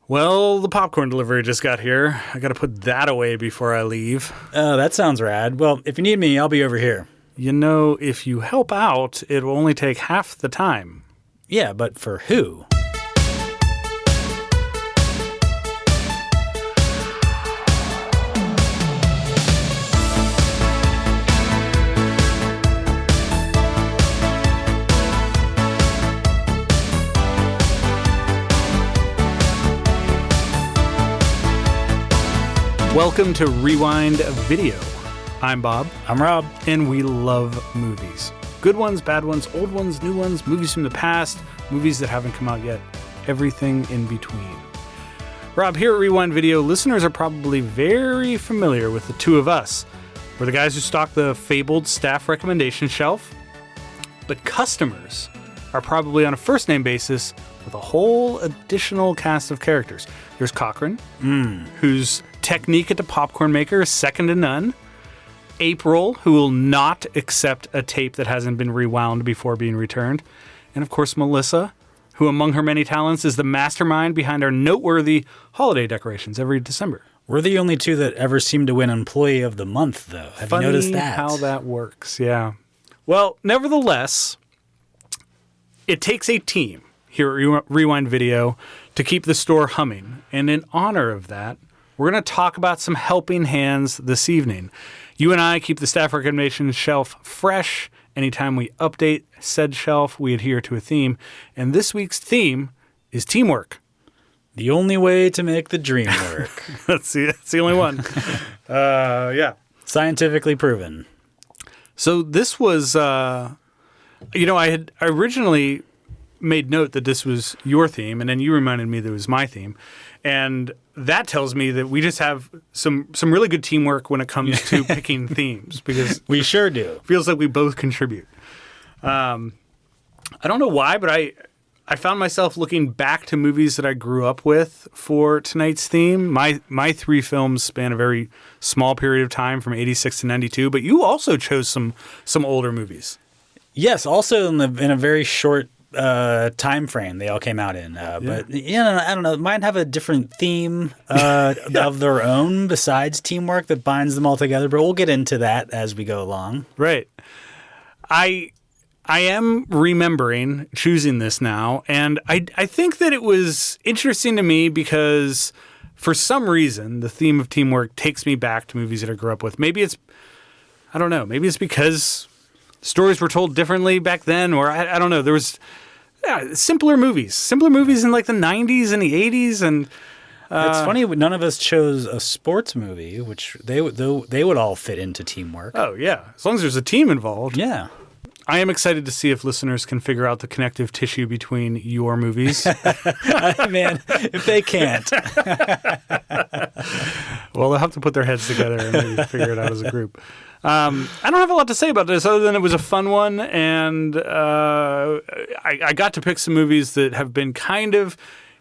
Well, the popcorn delivery just got here. I got to put that away before I leave. Oh, that sounds rad. Well, if you need me, I'll be over here. You know, if you help out, it will only take half the time. Yeah, but for who? Welcome to Rewind Video. I'm Bob. I'm Rob. And we love movies. Good ones, bad ones, old ones, new ones, movies from the past, movies that haven't come out yet, everything in between. Rob, here at Rewind Video, listeners are probably very familiar with the two of us. We're the guys who stock the fabled staff recommendation shelf, but customers are probably on a first-name basis with a whole additional cast of characters. There's Cochran, whose technique at the popcorn maker is second to none. April, who will not accept a tape that hasn't been rewound before being returned. And of course, Melissa, who among her many talents is the mastermind behind our noteworthy holiday decorations every December. We're the only two that ever seem to win Employee of the Month, though. Have you noticed that? Funny how that works, yeah. Well, nevertheless, it takes a team here at Rewind Video to keep the store humming. And in honor of that, we're going to talk about some helping hands this evening. You and I keep the staff recommendation shelf fresh. Anytime we update said shelf, we adhere to a theme. And this week's theme is teamwork. The only way to make the dream work. That's the only one. Yeah. Scientifically proven. So this was, I had originally made note that this was your theme, and then you reminded me that it was my theme. And that tells me that we just have some really good teamwork when it comes to picking themes, because we sure do. It feels like we both contribute. I don't know why, but I found myself looking back to movies that I grew up with for tonight's theme. My three films span a very small period of time from 86 to 92, but you also chose some older movies. Yes, also in a very short time frame they all came out in. But I don't know, mine have a different theme of their own besides teamwork that binds them all together, but we'll get into that as we go along. Right. I am remembering choosing this now, and I think that it was interesting to me because for some reason the theme of teamwork takes me back to movies that I grew up with. Maybe it's because stories were told differently back then, or I don't know. There was simpler movies in like the 90s and the 80s. And it's funny, none of us chose a sports movie, which they would all fit into teamwork. Oh, yeah. As long as there's a team involved. Yeah. I am excited to see if listeners can figure out the connective tissue between your movies. Man, if they can't. Well, they'll have to put their heads together and maybe figure it out as a group. I don't have a lot to say about this other than it was a fun one, and I got to pick some movies that have been kind of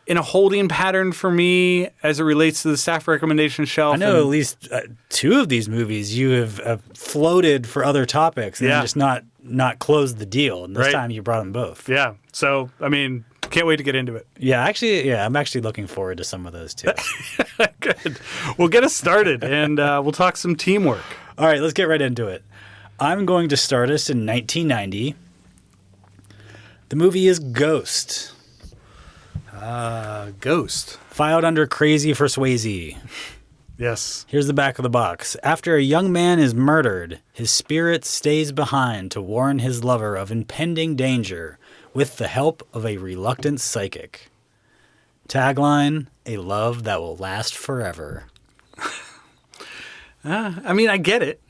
in a holding pattern for me as it relates to the staff recommendation shelf. I know at least two of these movies you have floated for other topics and just not closed the deal, and this time you brought them both. Yeah, so, I mean, can't wait to get into it. Yeah, I'm actually looking forward to some of those too. Good. Well, get us started, and we'll talk some teamwork. All right, let's get right into it. I'm going to start us in 1990. The movie is Ghost. Ghost. Filed under Crazy for Swayze. Yes. Here's the back of the box. After a young man is murdered, his spirit stays behind to warn his lover of impending danger with the help of a reluctant psychic. Tagline, a love that will last forever. I mean, I get it.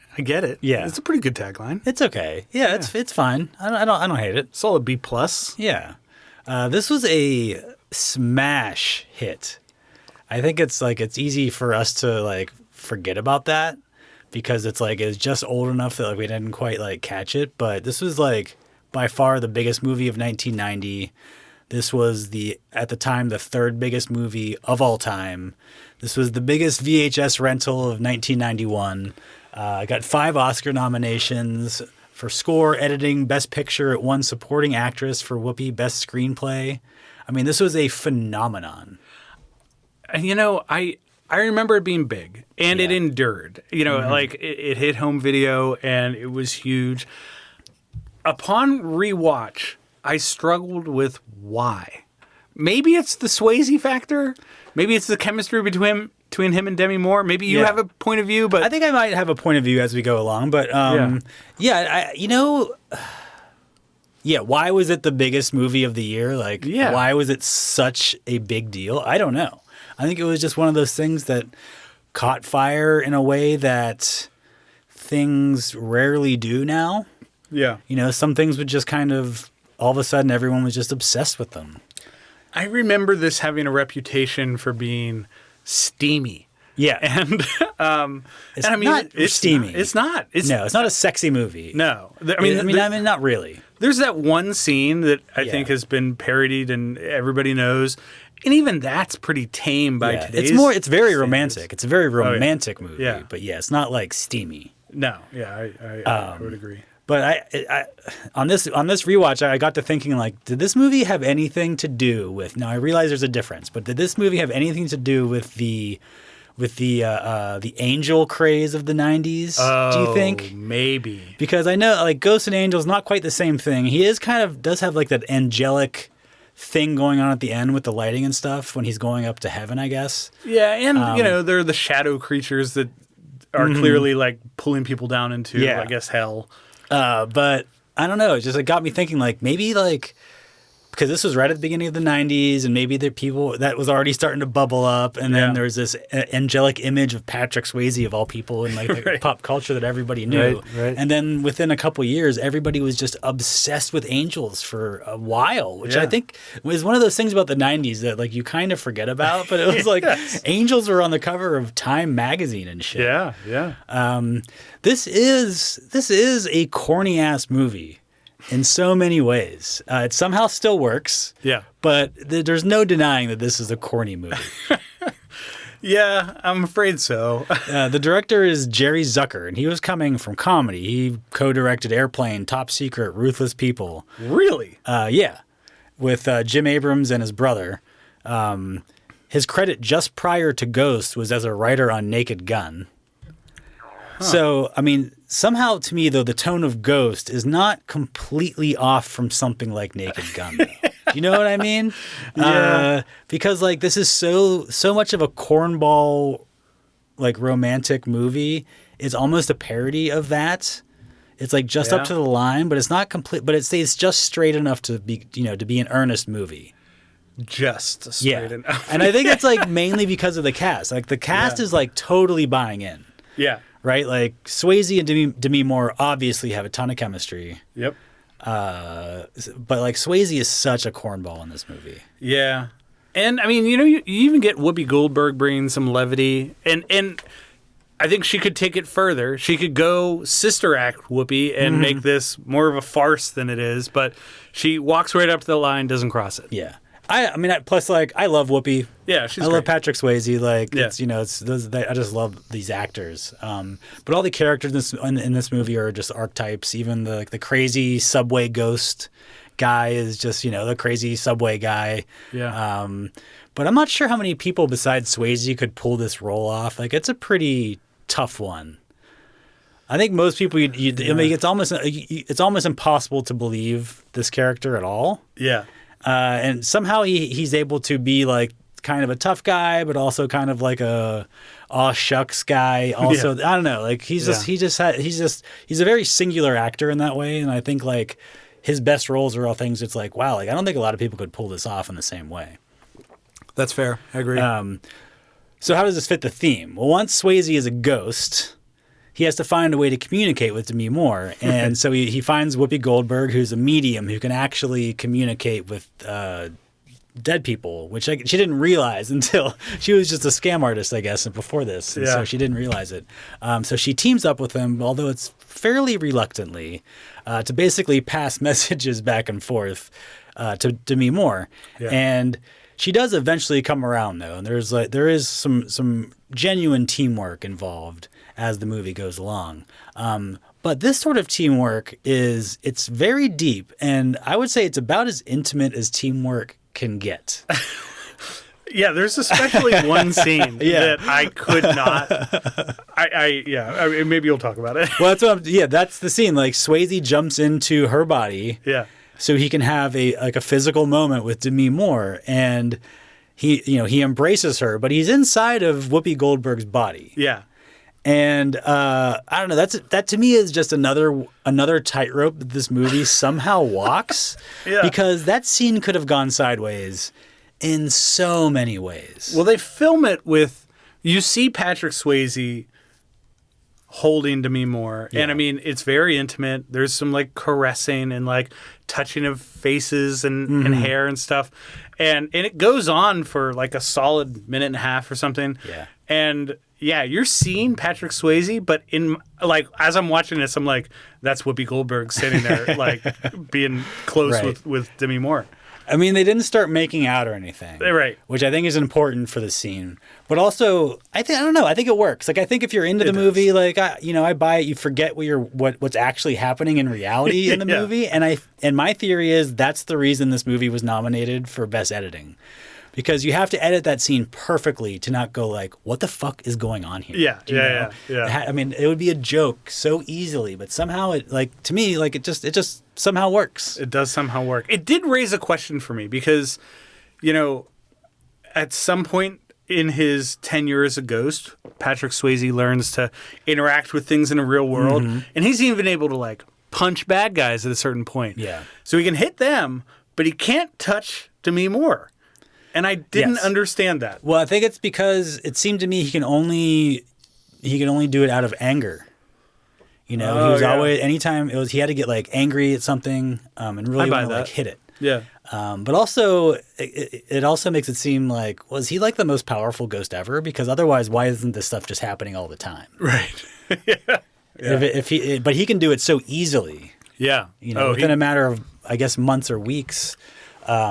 Yeah. It's a pretty good tagline. It's okay. Yeah, it's fine. I don't hate it. Solid B+. Yeah. This was a smash hit. I think it's easy for us to forget about that because it's just old enough that we didn't quite catch it, but this was by far the biggest movie of 1990. This was at the time the third biggest movie of all time. This was the biggest VHS rental of 1991. Got 5 Oscar nominations for score, editing, best picture. It won supporting actress for Whoopi, best screenplay. I mean, this was a phenomenon. I remember it being big, and it endured. Like it hit home video, and it was huge. Upon rewatch, I struggled with why. Maybe it's the Swayze factor. Maybe it's the chemistry between him and Demi Moore. Maybe you have a point of view, but I think I might have a point of view as we go along. But why was it the biggest movie of the year? Like, why was it such a big deal? I don't know. I think it was just one of those things that caught fire in a way that things rarely do now. Yeah. Some things would just kind of, all of a sudden, everyone was just obsessed with them. I remember this having a reputation for being steamy. Yeah. And it's not steamy. It's not. It's not a sexy movie. No. I mean, not really. There's that one scene that I think has been parodied and everybody knows. And even that's pretty tame by today's It's very romantic. It's a very romantic movie. Yeah. But it's not like steamy. No. Yeah, I would agree. But I on this rewatch, I got to thinking, like, did this movie have anything to do with? Now I realize there's a difference, but did this movie have anything to do with the angel craze of the 90s? Do you think? Maybe. Because I know, like, Ghosts and Angels, not quite the same thing. He does have like that angelic thing going on at the end with the lighting and stuff when he's going up to heaven, I guess. Yeah, and they're the shadow creatures that are clearly like pulling people down into, I guess, hell. But I don't know. It just got me thinking, like, maybe like, because this was right at the beginning of the 90s, and maybe there are people that was already starting to bubble up, and then there's this angelic image of Patrick Swayze of all people in like the pop culture that everybody knew. Right. And then within a couple years, everybody was just obsessed with angels for a while, which I think was one of those things about the 90s that like you kind of forget about, but it was like angels were on the cover of Time magazine and shit. Yeah. This is a corny ass movie. In so many ways. It somehow still works. Yeah. But there's no denying that this is a corny movie. Yeah, I'm afraid so. The director is Jerry Zucker, and he was coming from comedy. He co-directed Airplane, Top Secret, Ruthless People. Really? Yeah. With Jim Abrams and his brother. His credit just prior to Ghost was as a writer on Naked Gun. So, I mean, somehow to me, though, the tone of Ghost is not completely off from something like Naked Gun. Do you know what I mean? Yeah. Because, like, this is so much of a cornball, like, romantic movie. It's almost a parody of that. It's, like, just up to the line, but it's not complete. But it stays just straight enough to be, to be an earnest movie. Just straight enough. And I think it's, like, mainly because of the cast. Like, the cast is, like, totally buying in. Yeah. Right? Like, Swayze and Demi Moore obviously have a ton of chemistry. Yep. But, like, Swayze is such a cornball in this movie. Yeah. And, I mean, you even get Whoopi Goldberg bringing some levity. And I think she could take it further. She could go sister act Whoopi and make this more of a farce than it is. But she walks right up to the line, doesn't cross it. Yeah. I mean, plus, like, I love Whoopi. Yeah, she's I great. love Patrick Swayze. Like, it's, it's those. I just love these actors. But all the characters in this movie are just archetypes. Even the crazy subway ghost guy is just, the crazy subway guy. Yeah. But I'm not sure how many people besides Swayze could pull this role off. Like, it's a pretty tough one. I think most people, I mean, it's almost impossible to believe this character at all. Yeah. And somehow he's able to be like kind of a tough guy, but also kind of like a aw shucks guy. Also, I don't know. Like he's a very singular actor in that way. And I think like his best roles are all things. It's like, wow, like I don't think a lot of people could pull this off in the same way. That's fair. I agree. So how does this fit the theme? Well, once Swayze is a ghost, he has to find a way to communicate with Demi Moore. And so he finds Whoopi Goldberg, who's a medium who can actually communicate with dead people, which she didn't realize until she was just a scam artist, I guess, before this. And so she didn't realize it. So she teams up with him, although it's fairly reluctantly, to basically pass messages back and forth to Demi Moore. Yeah. And she does eventually come around, though. And there is some genuine teamwork involved as the movie goes along. But this sort of teamwork it's very deep, and I would say it's about as intimate as teamwork can get. Yeah, there's especially one scene that I could not. Maybe you'll talk about it. Well, that's the scene. Like Swayze jumps into her body, so he can have a physical moment with Demi Moore, and he embraces her, but he's inside of Whoopi Goldberg's body. Yeah. And I don't know. That to me is just another tightrope that this movie somehow walks, because that scene could have gone sideways in so many ways. Well, they film it with, you see Patrick Swayze holding Demi Moore, and I mean it's very intimate. There's some like caressing and like touching of faces and hair and stuff, and it goes on for like a solid minute and a half or something. Yeah, and. Yeah, you're seeing Patrick Swayze, but as I'm watching this, I'm like, that's Whoopi Goldberg sitting there, like being close with Demi Moore. I mean, they didn't start making out or anything, right? Which I think is important for the scene. But also, I don't know. I think it works. Like, I think if you're into the movie, like I buy it. You forget what's actually happening in reality in the movie, and my theory is that's the reason this movie was nominated for Best Editing. Because you have to edit that scene perfectly to not go like, what the fuck is going on here? Yeah. I mean, it would be a joke so easily, but somehow it just somehow works. It does somehow work. It did raise a question for me because, at some point in his tenure as a ghost, Patrick Swayze learns to interact with things in the real world. And he's even able to like punch bad guys at a certain point. Yeah. So he can hit them, but he can't touch Demi Moore. And I didn't understand that. Well, I think it's because it seemed to me he can only do it out of anger. He was always, anytime he had to get like angry at something and really want to like hit it. Yeah. But also, it also makes it seem like, was he like the most powerful ghost ever? Because otherwise, why isn't this stuff just happening all the time? Right. But he can do it so easily. Yeah. Within a matter of, I guess, months or weeks.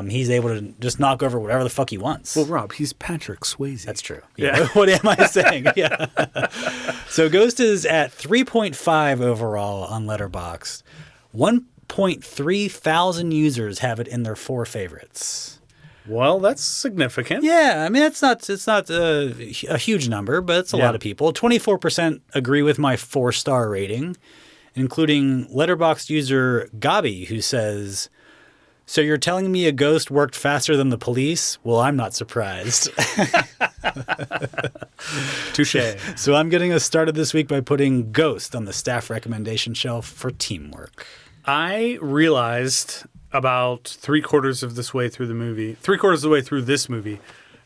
He's able to just knock over whatever the fuck he wants. Well, Rob, he's Patrick Swayze. That's true. Yeah. What am I saying? Yeah. So Ghost is at 3.5 overall on Letterboxd. 1.3 thousand users have it in their 4 favorites. Well, that's significant. Yeah, I mean it's not a huge number, but it's a lot of people. 24% agree with my 4-star rating, including Letterboxd user Gabi, who says, "So you're telling me a ghost worked faster than the police? Well, I'm not surprised." Touché. So I'm getting us started this week by putting Ghost on the staff recommendation shelf for teamwork. I realized about 3/4 of this way through the movie, 3/4 of the way through this movie,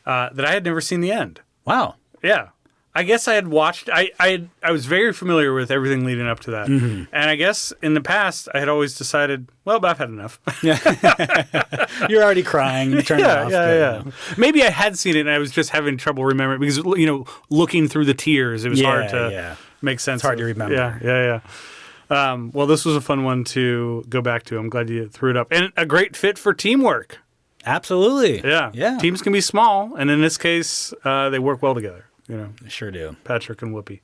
that I had never seen the end. Wow. Yeah. I guess I had watched. I was very familiar with everything leading up to that, and I guess in the past I had always decided, well, I've had enough. Yeah, you're already crying. You turn it off. Yeah. Maybe I had seen it, and I was just having trouble remembering because looking through the tears, it was hard to make sense. It's hard to remember. Yeah. Well, this was a fun one to go back to. I'm glad you threw it up, and a great fit for teamwork. Absolutely. Yeah. Teams can be small, and in this case, they work well together. They sure do. Patrick and Whoopi.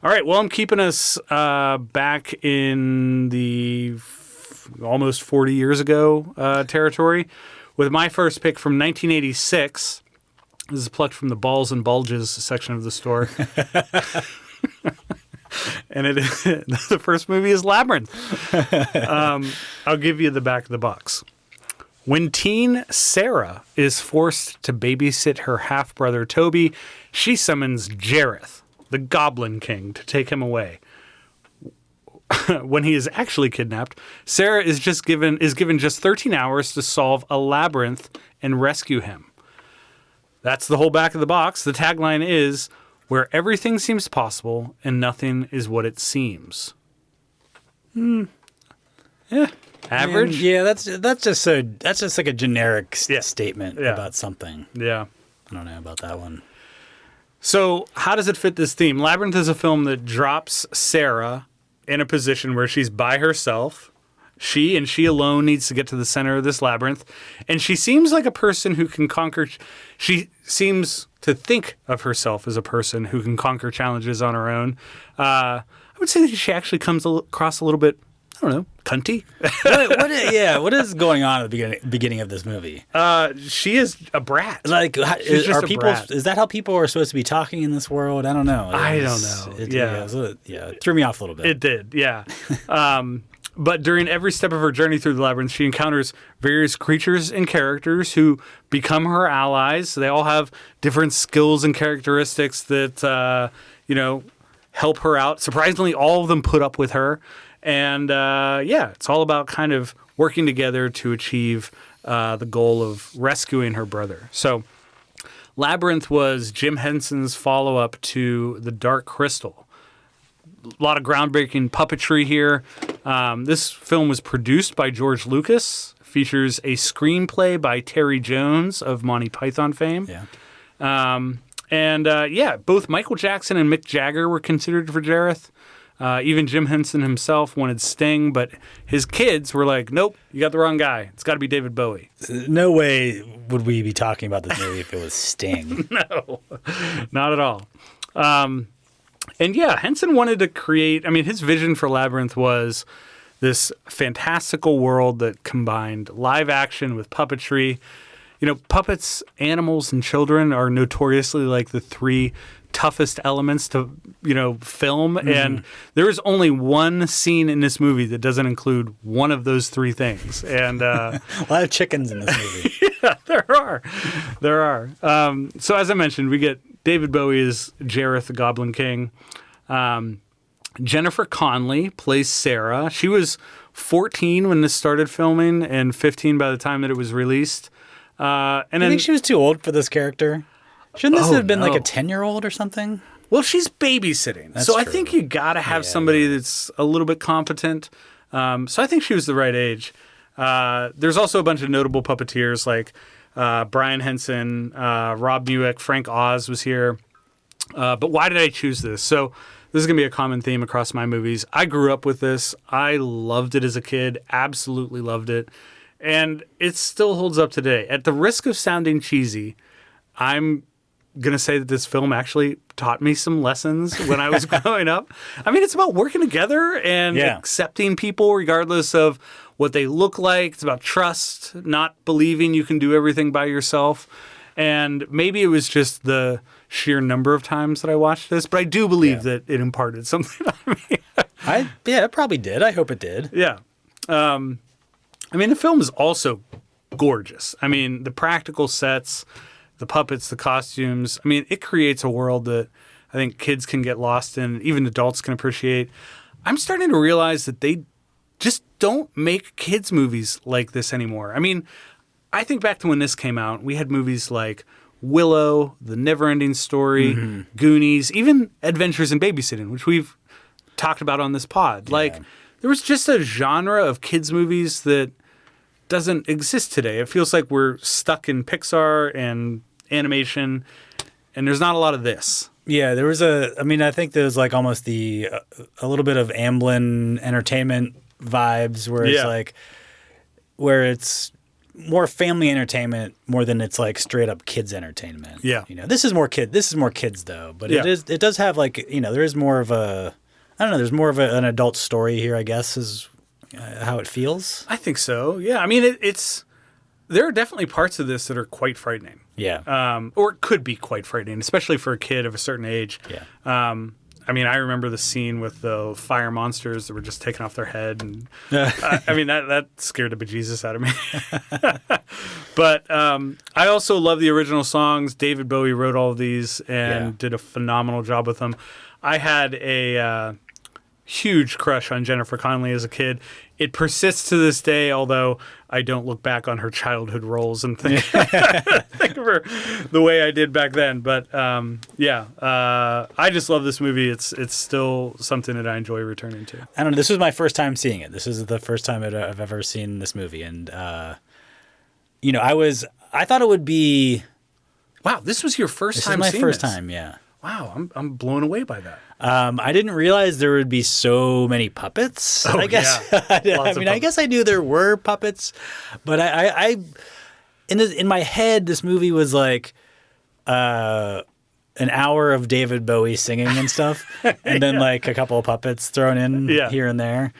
All right. Well, I'm keeping us back in the almost 40 years ago territory with my first pick from 1986. This is plucked from the Balls and Bulges section of the store. And the first movie is Labyrinth. I'll give you the back of the box. When teen Sarah is forced to babysit her half-brother Toby, she summons Jareth, the Goblin King, to take him away. When he is actually kidnapped, Sarah is given just 13 hours to solve a labyrinth and rescue him. That's the whole back of the box. The tagline is, "Where everything seems possible and nothing is what it seems." Yeah. Average? That's just like a generic statement about something. Yeah. I don't know about that one. So how does it fit this theme? Labyrinth is a film that drops Sarah in a position where she's by herself. She and she alone needs to get to the center of this labyrinth. And she seems like a person who can conquer. She seems to think of herself as a person who can conquer challenges on her own. I would say that she actually comes across a little bit I don't know, cunty. What is going on at the beginning of this movie? She is a brat. Like, She's just are a people? brat. Is that how people are supposed to be talking in this world? I don't know. I don't know. It threw me off a little bit. It did, yeah. But during every step of her journey through the labyrinth, she encounters various creatures and characters who become her allies. They all have different skills and characteristics that, help her out. Surprisingly, all of them put up with her. And, it's all about kind of working together to achieve the goal of rescuing her brother. So Labyrinth was Jim Henson's follow-up to The Dark Crystal. A lot of groundbreaking puppetry here. This film was produced by George Lucas. Features a screenplay by Terry Jones of Monty Python fame. Yeah. Both Michael Jackson and Mick Jagger were considered for Jareth. Even Jim Henson himself wanted Sting, but his kids were like, nope, you got the wrong guy. It's got to be David Bowie. No way would we be talking about this movie if it was Sting. No, not at all. Henson wanted to create, his vision for Labyrinth was this fantastical world that combined live action with puppetry. Puppets, animals, and children are notoriously like the three toughest elements to, film. Mm-hmm. And there is only one scene in this movie that doesn't include one of those three things. And a lot of chickens in this movie. Yeah, there are. So as I mentioned, we get David Bowie as Jareth, the Goblin King. Jennifer Connelly plays Sarah. She was 14 when this started filming and 15 by the time that it was released. I think she was too old for this character. Shouldn't this have been like a 10-year-old or something? Well, she's babysitting. That's so true. I think you got to have somebody that's a little bit competent. So I think she was the right age. There's also a bunch of notable puppeteers like Brian Henson, Robb Muick, Frank Oz was here. But why did I choose this? So this is going to be a common theme across my movies. I grew up with this. I loved it as a kid. Absolutely loved it. And it still holds up today. At the risk of sounding cheesy, I'm going to say that this film actually taught me some lessons when I was growing up. It's about working together and accepting people regardless of what they look like. It's about trust, not believing you can do everything by yourself. And maybe it was just the sheer number of times that I watched this, but I do believe that it imparted something on me. It probably did. I hope it did. Yeah. The film is also gorgeous. The practical sets, the puppets, the costumes. It creates a world that I think kids can get lost in, even adults can appreciate. I'm starting to realize that they just don't make kids' movies like this anymore. I think back to when this came out, we had movies like Willow, The Neverending Story, Goonies, even Adventures in Babysitting, which we've talked about on this pod. There was just a genre of kids' movies that doesn't exist today. It feels like we're stuck in Pixar and animation, and there's not a lot of this. Yeah, there was I think there was like almost a little bit of Amblin Entertainment vibes where it's more family entertainment more than it's like straight up kids entertainment. Yeah. This is more kids though, but it does have there is more of there's more of an adult story here, I guess, is how it feels. I think so. Yeah. There are definitely parts of this that are quite frightening. Yeah. Or it could be quite frightening, especially for a kid of a certain age. Yeah. I remember the scene with the fire monsters that were just taking off their head. And that scared the bejesus out of me. But I also love the original songs. David Bowie wrote all of these and did a phenomenal job with them. I had a huge crush on Jennifer Connelly as a kid. It persists to this day, although I don't look back on her childhood roles and think, think of her the way I did back then. But I just love this movie. It's still something that I enjoy returning to. I don't know. This was my first time seeing it. This is the first time I've ever seen this movie, and I thought it would be. Wow, this was your first time. This is my first this. time. Yeah. Wow, I'm blown away by that. I didn't realize there would be so many puppets. Oh, I guess. Yeah. I guess I knew there were puppets, but I in my head, this movie was like an hour of David Bowie singing and stuff, and then like a couple of puppets thrown in here and there.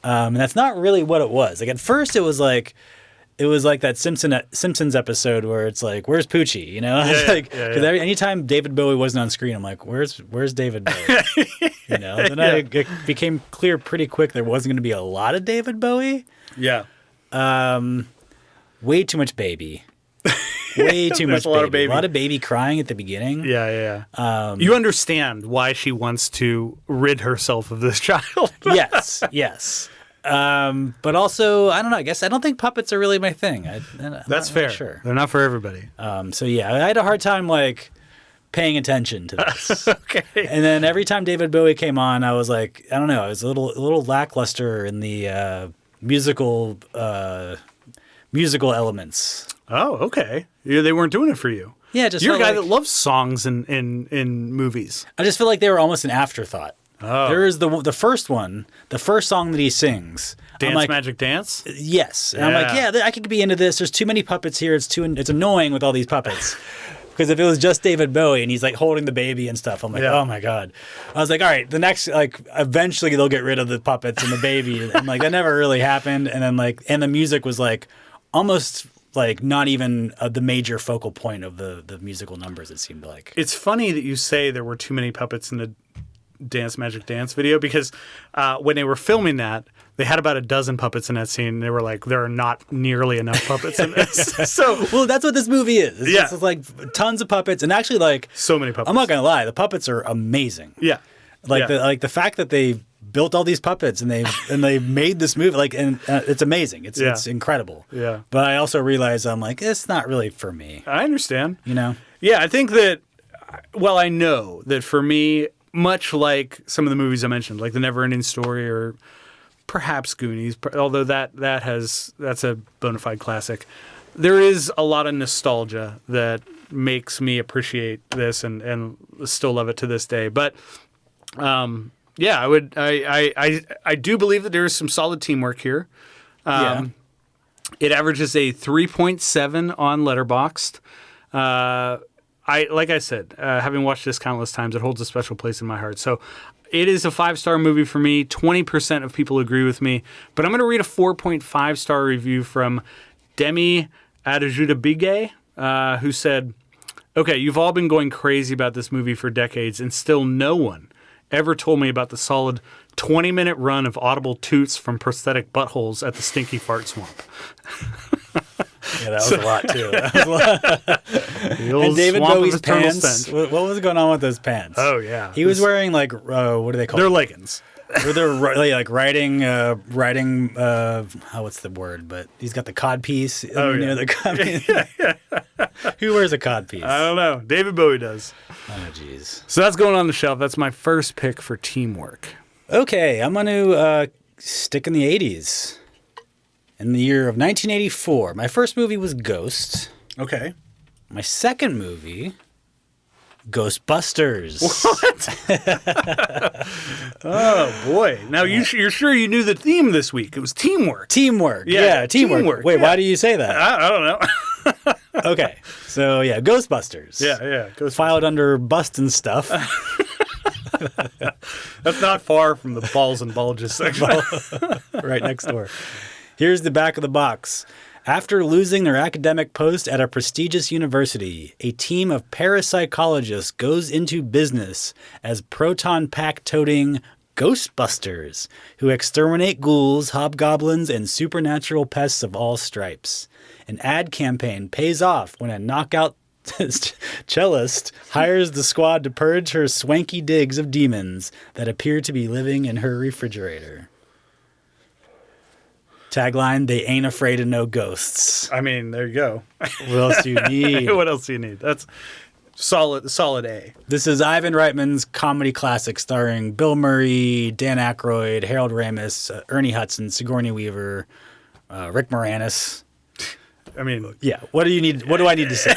And that's not really what it was. Like at first it was like that Simpsons episode where it's like, where's Poochie? You know, because anytime David Bowie wasn't on screen, I'm like, where's David Bowie? You know, then it became clear pretty quick there wasn't going to be a lot of David Bowie. Yeah. Way too much baby. Way too much baby. A lot of baby crying at the beginning. Yeah. You understand why she wants to rid herself of this child. Yes. But also, I don't know. I guess I don't think puppets are really my thing. That's fair. Sure. They're not for everybody. So yeah, I had a hard time like paying attention to this. Okay. And then every time David Bowie came on, I was like, I don't know. I was a little lackluster in the musical elements. Oh, okay. They weren't doing it for you. Yeah, just you're a guy that loves songs in movies. I just feel like they were almost an afterthought. Oh. There is the first one, the first song that he sings. Dance like, Magic Dance? Yes. And I'm like, yeah, I could be into this. There's too many puppets here. It's annoying with all these puppets. Because if it was just David Bowie and he's like holding the baby and stuff, I'm like, oh my God. I was like, all right, the next, like, eventually they'll get rid of the puppets and the baby. And like, that never really happened. And then like, and the music was like almost like not even the major focal point of the musical numbers, it seemed like. It's funny that you say there were too many puppets in the Dance Magic Dance video because when they were filming that, they had about a dozen puppets in that scene. And they were like, there are not nearly enough puppets in this. So, well, that's what this movie is. It's like tons of puppets, and actually, like so many puppets. I'm not gonna lie, the puppets are amazing. Yeah, the fact that they built all these puppets and they made this movie, like, and it's amazing. It's incredible. Yeah, but I also realize I'm like, it's not really for me. I understand. You know? Yeah, I think that. Well, I know that for me, much like some of the movies I mentioned, like The Neverending Story or perhaps Goonies, although that's a bona fide classic, there is a lot of nostalgia that makes me appreciate this and still love it to this day. But yeah, I do believe that there is some solid teamwork here. It averages a 3.7 on Letterboxd. Like I said, having watched this countless times, it holds a special place in my heart. So it is a 5-star movie for me. 20% of people agree with me. But I'm going to read a 4.5-star review from Demi Adejudabige, who said, okay, you've all been going crazy about this movie for decades, and still no one ever told me about the solid 20-minute run of audible toots from prosthetic buttholes at the Stinky Fart Swamp. Yeah, that was a lot, too. And David Bowie's pants. What was going on with those pants? Oh, yeah. He was wearing, like, what do they call them? They're leggings. Or they're like riding, what's the word? But he's got the codpiece. Oh, yeah. The codpiece. Who wears a codpiece? I don't know. David Bowie does. Oh, jeez. So that's going on the shelf. That's my first pick for teamwork. Okay, I'm going to stick in the 80s. In the year of 1984, my first movie was Ghost. Okay. My second movie, Ghostbusters. What? Oh, boy. Now, you're sure you knew the theme this week? It was teamwork. Teamwork. Yeah, teamwork. Wait, why do you say that? I don't know. Okay. So, yeah, Ghostbusters. Yeah. Ghostbusters. Filed under Bustin' Stuff. That's not far from the balls and bulges section. Right next door. Here's the back of the box. After losing their academic post at a prestigious university, a team of parapsychologists goes into business as proton pack-toting Ghostbusters, who exterminate ghouls, hobgoblins, and supernatural pests of all stripes. An ad campaign pays off when a knockout cellist hires the squad to purge her swanky digs of demons that appear to be living in her refrigerator. Tagline, they ain't afraid of no ghosts. I mean, there you go. What else do you need? What else do you need? That's solid A. This is Ivan Reitman's comedy classic starring Bill Murray, Dan Aykroyd, Harold Ramis, Ernie Hudson, Sigourney Weaver, Rick Moranis. I mean... Yeah, what do you need? What do I need to say?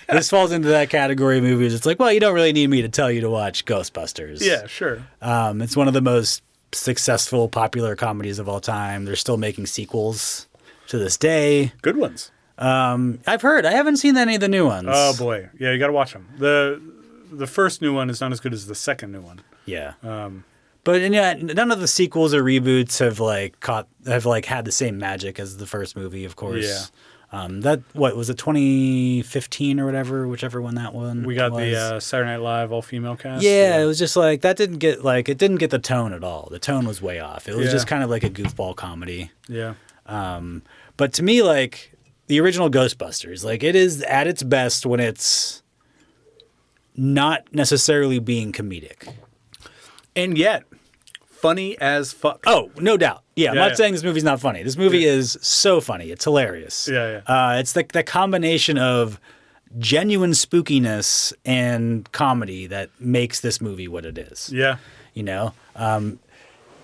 This falls into that category of movies. It's like, well, you don't really need me to tell you to watch Ghostbusters. Yeah, sure. It's one of the most successful, popular comedies of all time. They're still making sequels to this day. Good ones. I've heard. I haven't seen any of the new ones. Oh, boy. Yeah, you got to watch them. The first new one is not as good as the second new one. Yeah. But none of the sequels or reboots have had the same magic as the first movie, of course. Yeah. What was it, 2015 or whatever, whichever one that one. We got the Saturday Night Live all-female cast. Yeah, it was just like that didn't get the tone at all. The tone was way off. It was just kind of like a goofball comedy. Yeah. But to me, like the original Ghostbusters, like it is at its best when it's not necessarily being comedic. And yet, funny as fuck. Oh, no doubt. Yeah, I'm not saying this movie's not funny. This movie is so funny. It's hilarious. Yeah. It's the combination of genuine spookiness and comedy that makes this movie what it is. Yeah. You know?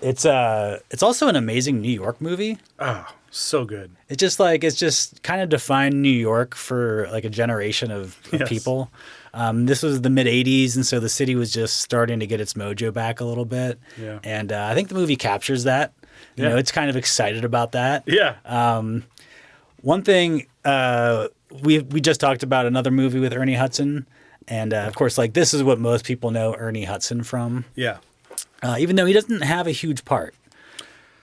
It's also an amazing New York movie. Oh, so good. It's just kind of defined New York for like a generation of people. This was the mid 80s, and so the city was just starting to get its mojo back a little bit. Yeah. And I think the movie captures that. You know, it's kind of excited about that. Yeah. One thing we just talked about another movie with Ernie Hudson, and of course, like this is what most people know Ernie Hudson from. Yeah. Even though he doesn't have a huge part.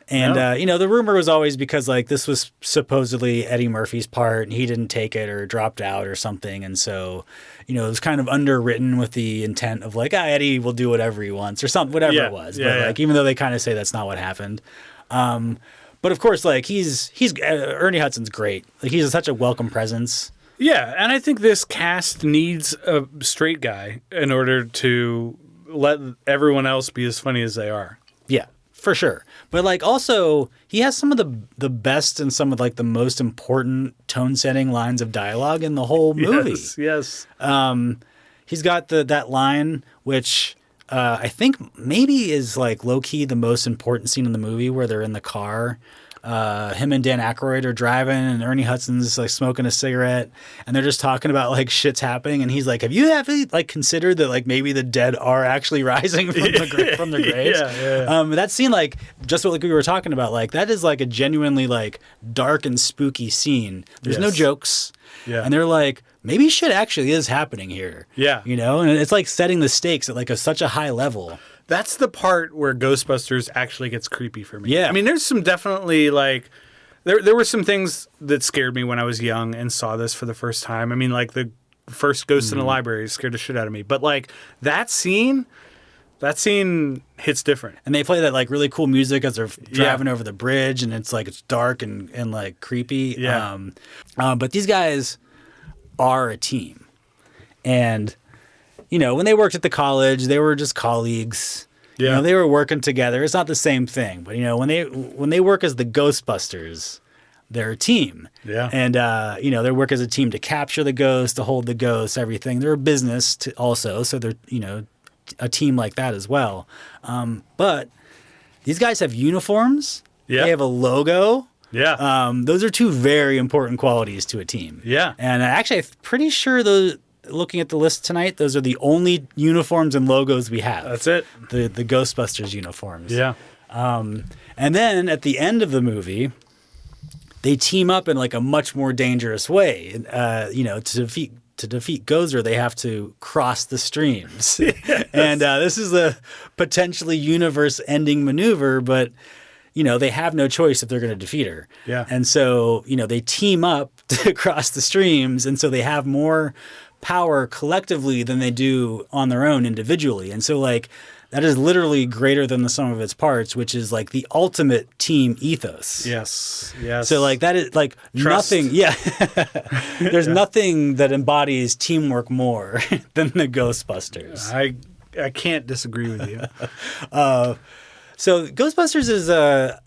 And, the rumor was always because, like, this was supposedly Eddie Murphy's part, and he didn't take it or dropped out or something. And so, it was kind of underwritten with the intent of, like, Eddie will do whatever he wants or something, whatever it was. But, like, even though they kind of say that's not what happened. But, of course, like, he's Ernie Hudson's great. Like, he's such a welcome presence. Yeah, and I think this cast needs a straight guy in order to let everyone else be as funny as they are. Yeah. For sure. But like also he has some of the best and some of like the most important tone setting lines of dialogue in the whole movie. Yes. He's got that line which I think maybe is like low key the most important scene in the movie where they're in the car. Him and Dan Aykroyd are driving and Ernie Hudson's like smoking a cigarette and they're just talking about like shit's happening and he's like, have you ever like considered that like maybe the dead are actually rising from the graves? Yeah. That scene, like just what like we were talking about, like that is like a genuinely like dark and spooky scene. There's no jokes. Yeah. And they're like, maybe shit actually is happening here. Yeah. And it's like setting the stakes at like such a high level. That's the part where Ghostbusters actually gets creepy for me. Yeah. I mean, there's some definitely like there were some things that scared me when I was young and saw this for the first time. I mean, like the first Ghost in the Library scared the shit out of me. But like that scene hits different. And they play that like really cool music as they're driving over the bridge and it's dark and like creepy. Yeah. But these guys are a team. And when they worked at the college, they were just colleagues. Yeah. They were working together. It's not the same thing, but when they work as the Ghostbusters, they're a team. Yeah. And they work as a team to capture the ghost, to hold the ghost, everything. They're a business also, so they're a team like that as well. But these guys have uniforms. Yeah. They have a logo. Yeah. Those are two very important qualities to a team. Yeah. And actually, I'm pretty sure those. Looking at the list tonight, those are the only uniforms and logos we have. That's it. The Ghostbusters uniforms. Yeah. And then at the end of the movie, they team up in like a much more dangerous way. To defeat Gozer, they have to cross the streams. Yes. And this is a potentially universe-ending maneuver, but they have no choice if they're going to defeat her. Yeah. And so they team up to cross the streams, and so they have more power collectively than they do on their own individually. And so like that is literally greater than the sum of its parts, which is like the ultimate team ethos. Yes. So like that is like Trust. nothing. Yeah. There's nothing that embodies teamwork more than the Ghostbusters. I can't disagree with you. So Ghostbusters is a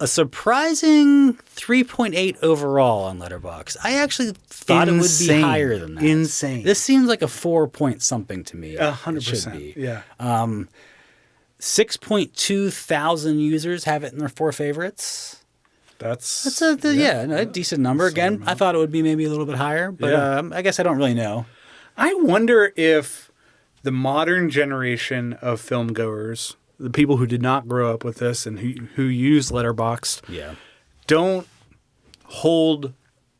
surprising 3.8 overall on Letterboxd. I actually thought it would be higher than that. Insane. This seems like a 4 point something to me. 100%. Yeah. 6.2 thousand users have it in their 4 favorites. That's a decent number. Again, I thought it would be maybe a little bit higher, but I guess I don't really know. I wonder if the modern generation of film goers, the people who did not grow up with this and who use Letterboxd, don't hold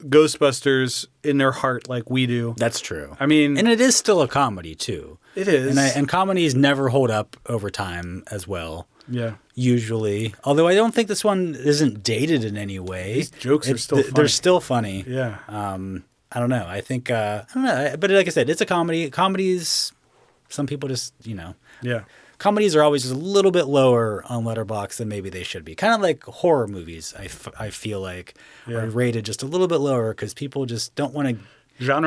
Ghostbusters in their heart like we do. That's true. I mean, and it is still a comedy too. It is. And comedies never hold up over time as well. Yeah. Usually. Although I don't think this one isn't dated in any way. These jokes are still funny. They're still funny. Yeah. I don't know. I think, I don't know. But like I said, it's a comedy. Comedies, some people just, Yeah. Comedies are always just a little bit lower on Letterboxd than maybe they should be. Kind of like horror movies, I feel like, are rated just a little bit lower because people just don't want to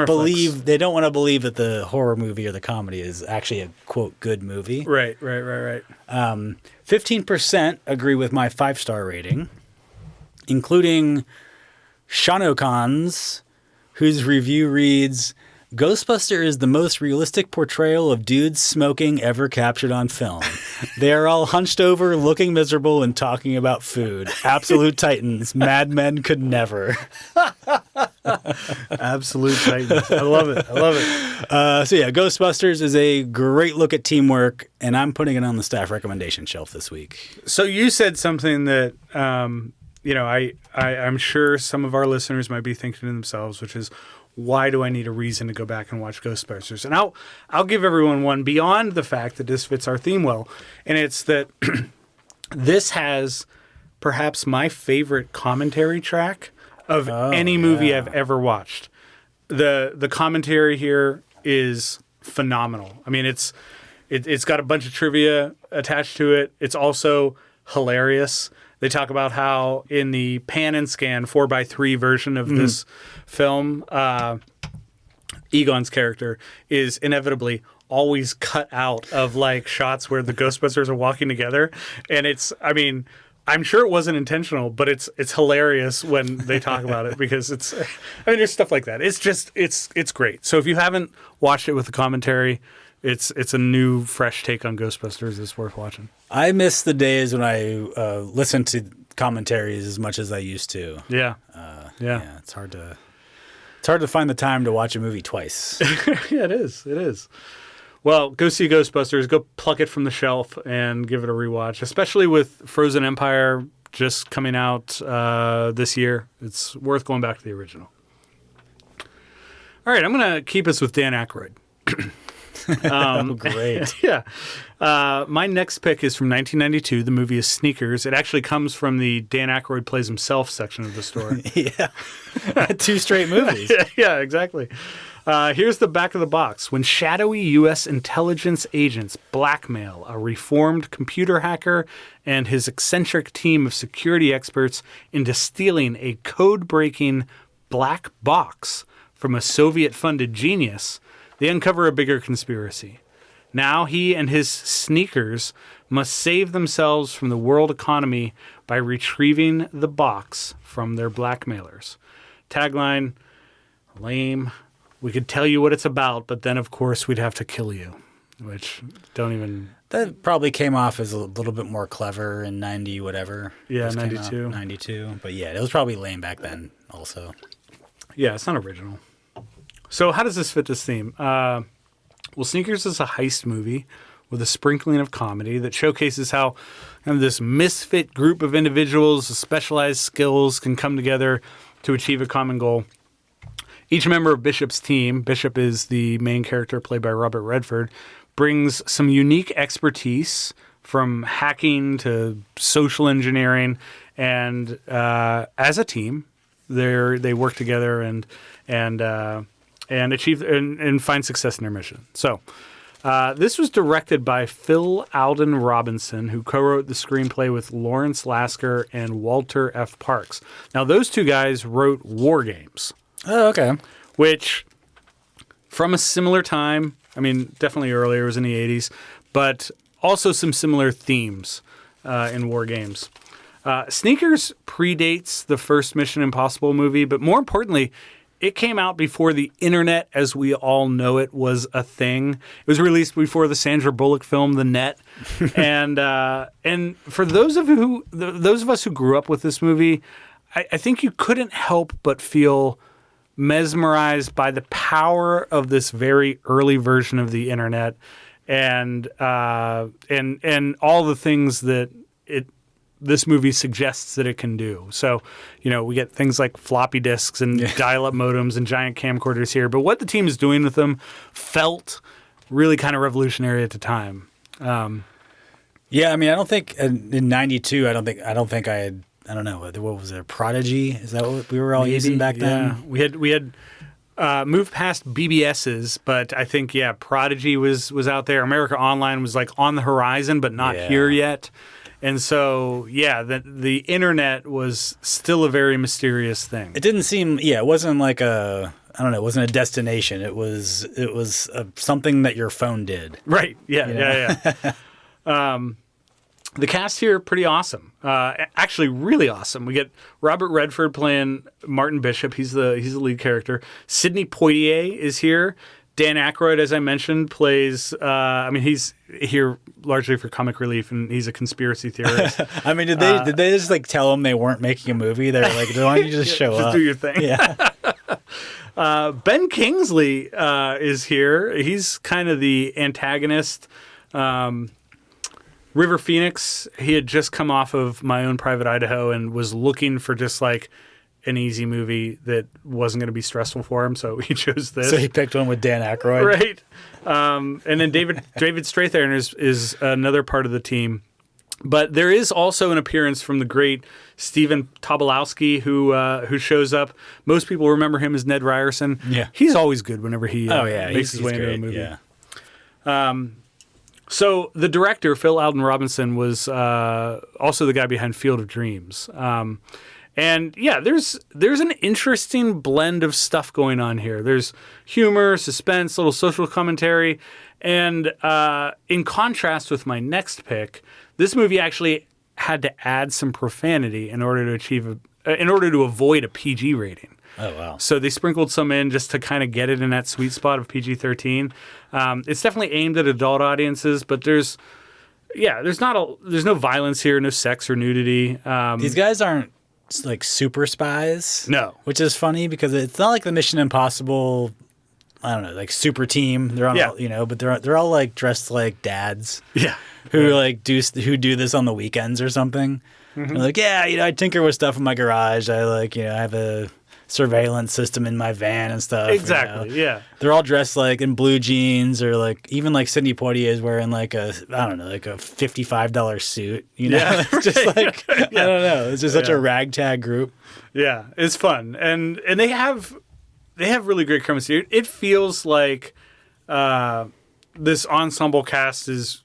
believe. They don't want to believe that the horror movie or the comedy is actually a, quote, good movie. Right. 15% agree with my 5-star rating, including Shanokan's, whose review reads, Ghostbuster is the most realistic portrayal of dudes smoking ever captured on film. They are all hunched over, looking miserable, and talking about food. Absolute titans. Mad Men could never. Absolute titans. I love it. So yeah, Ghostbusters is a great look at teamwork, and I'm putting it on the staff recommendation shelf this week. So you said something that, I'm sure some of our listeners might be thinking to themselves, which is, why do I need a reason to go back and watch Ghostbusters? And I'll give everyone one beyond the fact that this fits our theme well. And it's that this has perhaps my favorite commentary track of any movie I've ever watched. The commentary here is phenomenal. I mean, it's got a bunch of trivia attached to it. It's also hilarious. They talk about how in the pan and scan 4:3 version of this film, Egon's character is inevitably always cut out of like shots where the Ghostbusters are walking together. And I'm sure it wasn't intentional, but it's hilarious when they talk about it because there's stuff like that. It's great. So if you haven't watched it with the commentary, it's a new, fresh take on Ghostbusters that's worth watching. I miss the days when I listened to commentaries as much as I used to. Yeah. Yeah. It's hard to find the time to watch a movie twice. Yeah, it is. Well, go see Ghostbusters. Go pluck it from the shelf and give it a rewatch, especially with Frozen Empire just coming out this year. It's worth going back to the original. All right, I'm going to keep us with Dan Aykroyd. Great. Yeah. My next pick is from 1992. The movie is Sneakers. It actually comes from the Dan Aykroyd Plays Himself section of the story. Yeah. 2 straight movies. Yeah, exactly. Here's the back of the box. When shadowy U.S. intelligence agents blackmail a reformed computer hacker and his eccentric team of security experts into stealing a code-breaking black box from a Soviet-funded genius, they uncover a bigger conspiracy. Now he and his sneakers must save themselves from the world economy by retrieving the box from their blackmailers. Tagline, lame. We could tell you what it's about, but then, of course, we'd have to kill you, which don't even... That probably came off as a little bit more clever in 90 whatever. Yeah, 92. 92. But yeah, it was probably lame back then also. Yeah, it's not original. So how does this fit this theme? Well, Sneakers is a heist movie with a sprinkling of comedy that showcases how this misfit group of individuals with specialized skills can come together to achieve a common goal. Each member of Bishop's team, Bishop is the main character played by Robert Redford, brings some unique expertise from hacking to social engineering, and as a team, they work together and achieve and find success in their mission. So, this was directed by Phil Alden Robinson, who co-wrote the screenplay with Lawrence Lasker and Walter F. Parks. Now, those two guys wrote War Games. Oh, okay. Which, from a similar time, definitely earlier, it was in the 80s, but also some similar themes in War Games. Sneakers predates the first Mission Impossible movie, but more importantly, it came out before the internet as we all know it was a thing. It was released before the Sandra Bullock film The Net. And for those of us who grew up with this movie, I think you couldn't help but feel mesmerized by the power of this very early version of the internet and all the things that it this movie suggests that it can do. So, we get things like floppy disks and dial-up modems and giant camcorders here. But what the team is doing with them felt really kind of revolutionary at the time. Yeah, I mean, I don't think in '92. I don't think I had. I don't know. What was there? Prodigy? Is that what we were all using back then? We had moved past BBSs, but I think Prodigy was out there. America Online was like on the horizon, but not here yet. And so the internet was still a very mysterious thing. It didn't seem. Yeah, it wasn't like a. I don't know. It wasn't a destination. It was something that your phone did. Right. Yeah. The cast here, pretty awesome. Actually, really awesome. We get Robert Redford playing Martin Bishop. He's the lead character. Sidney Poitier is here. Dan Aykroyd, as I mentioned, plays. He's here largely for comic relief, and he's a conspiracy theorist. I mean, did they just like tell him they weren't making a movie? They're like, why don't you just show up? Just do your thing. Yeah. Ben Kingsley is here. He's kind of the antagonist. River Phoenix, he had just come off of My Own Private Idaho and was looking for just like an easy movie that wasn't going to be stressful for him, so he chose this. So he picked one with Dan Aykroyd. Right. And then David Strathairn is another part of the team. But there is also an appearance from the great Stephen Tobolowsky who shows up. Most people remember him as Ned Ryerson. Yeah. He's always good whenever he makes his way into a movie. Yeah. So the director, Phil Alden Robinson, was also the guy behind Field of Dreams. There's an interesting blend of stuff going on here. There's humor, suspense, little social commentary, and in contrast with my next pick, this movie actually had to add some profanity in order to avoid a PG rating. Oh, wow. So they sprinkled some in just to kind of get it in that sweet spot of PG-13. It's definitely aimed at adult audiences, but there's no violence here, no sex or nudity. These guys aren't like super spies. No. Which is funny because it's not like the Mission Impossible, I don't know, like super team. They're on all, but they're all like dressed like dads. Yeah. Who do this on the weekends or something. Mm-hmm. They're like, I tinker with stuff in my garage. I have a surveillance system in my van and stuff. Exactly, yeah. They're all dressed like in blue jeans, or like even like Sidney Poitier is wearing like a $55 suit. Yeah, it's just like I don't know. It's just such a ragtag group. Yeah, it's fun, and they have really great chemistry. It feels like this ensemble cast is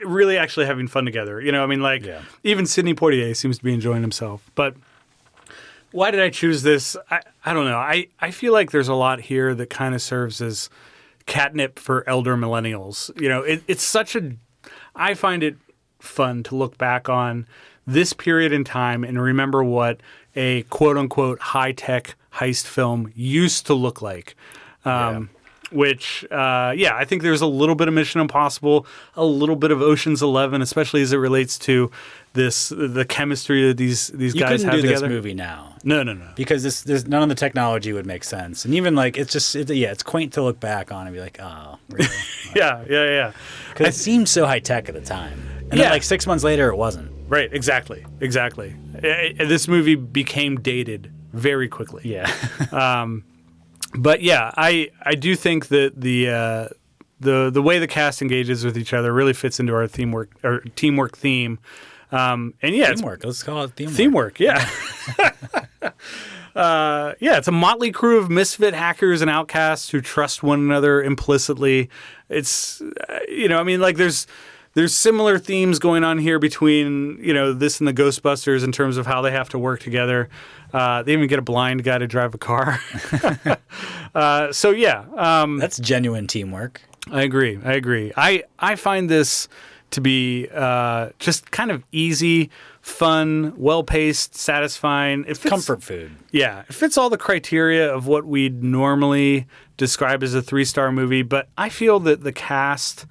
really actually having fun together. Even Sidney Poitier seems to be enjoying himself, but. Why did I choose this? I don't know. I feel like there's a lot here that kind of serves as catnip for elder millennials. It's such I find it fun to look back on this period in time and remember what a quote-unquote high-tech heist film used to look like. Which, I think there's a little bit of Mission Impossible, a little bit of Ocean's 11, especially as it relates to the chemistry that these guys have together. You couldn't do this movie now. No. Because there's none of the technology would make sense. And even like, it's quaint to look back on and be like, oh, really? Yeah. Because it seemed so high tech at the time. And then like 6 months later, it wasn't. Right, exactly. This movie became dated very quickly. Yeah. But I do think that the way the cast engages with each other really fits into our teamwork theme. Teamwork. Let's call it teamwork. Teamwork, yeah. It's a motley crew of misfit hackers and outcasts who trust one another implicitly. It's there's similar themes going on here between this and the Ghostbusters in terms of how they have to work together. They even get a blind guy to drive a car. That's genuine teamwork. I agree. I find this to be just kind of easy, fun, well-paced, satisfying. It fits, comfort food. Yeah, it fits all the criteria of what we'd normally describe as a 3-star movie, but I feel that the cast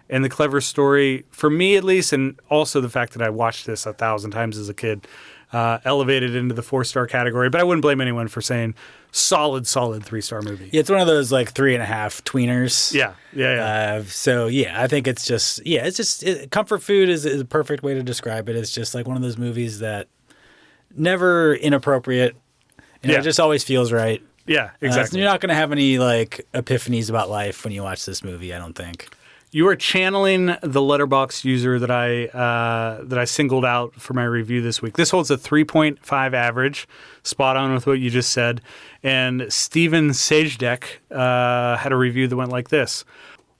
and the clever story, for me at least, and also the fact that I watched this 1,000 times as a kid, elevated into the 4-star category. But I wouldn't blame anyone for saying solid 3-star movie. Yeah, it's one of those like 3.5 tweeners. Yeah. So yeah, I think it's just comfort food is a perfect way to describe it. It's just like one of those movies that never inappropriate. It just always feels right. Yeah, exactly. So you're not going to have any like epiphanies about life when you watch this movie, I don't think. You are channeling the Letterboxd user that I singled out for my review this week. This holds a 3.5 average, spot on with what you just said. And Steven Sajdek had a review that went like this.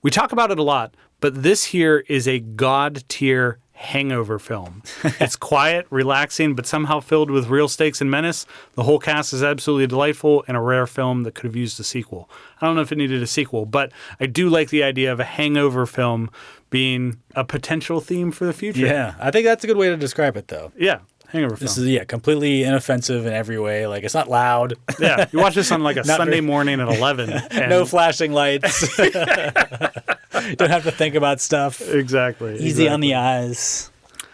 We talk about it a lot, but this here is a god tier hangover film. It's quiet, relaxing, but somehow filled with real stakes and menace. The whole cast is absolutely delightful and a rare film that could have used a sequel. I don't know if it needed a sequel, but I do like the idea of a hangover film being a potential theme for the future. Yeah, I think that's a good way to describe it, though. Yeah, hangover film. This is, completely inoffensive in every way. Like, it's not loud. Yeah, you watch this on like a Sunday morning at 11. And no flashing lights. Don't have to think about stuff. Exactly. Easy on the eyes.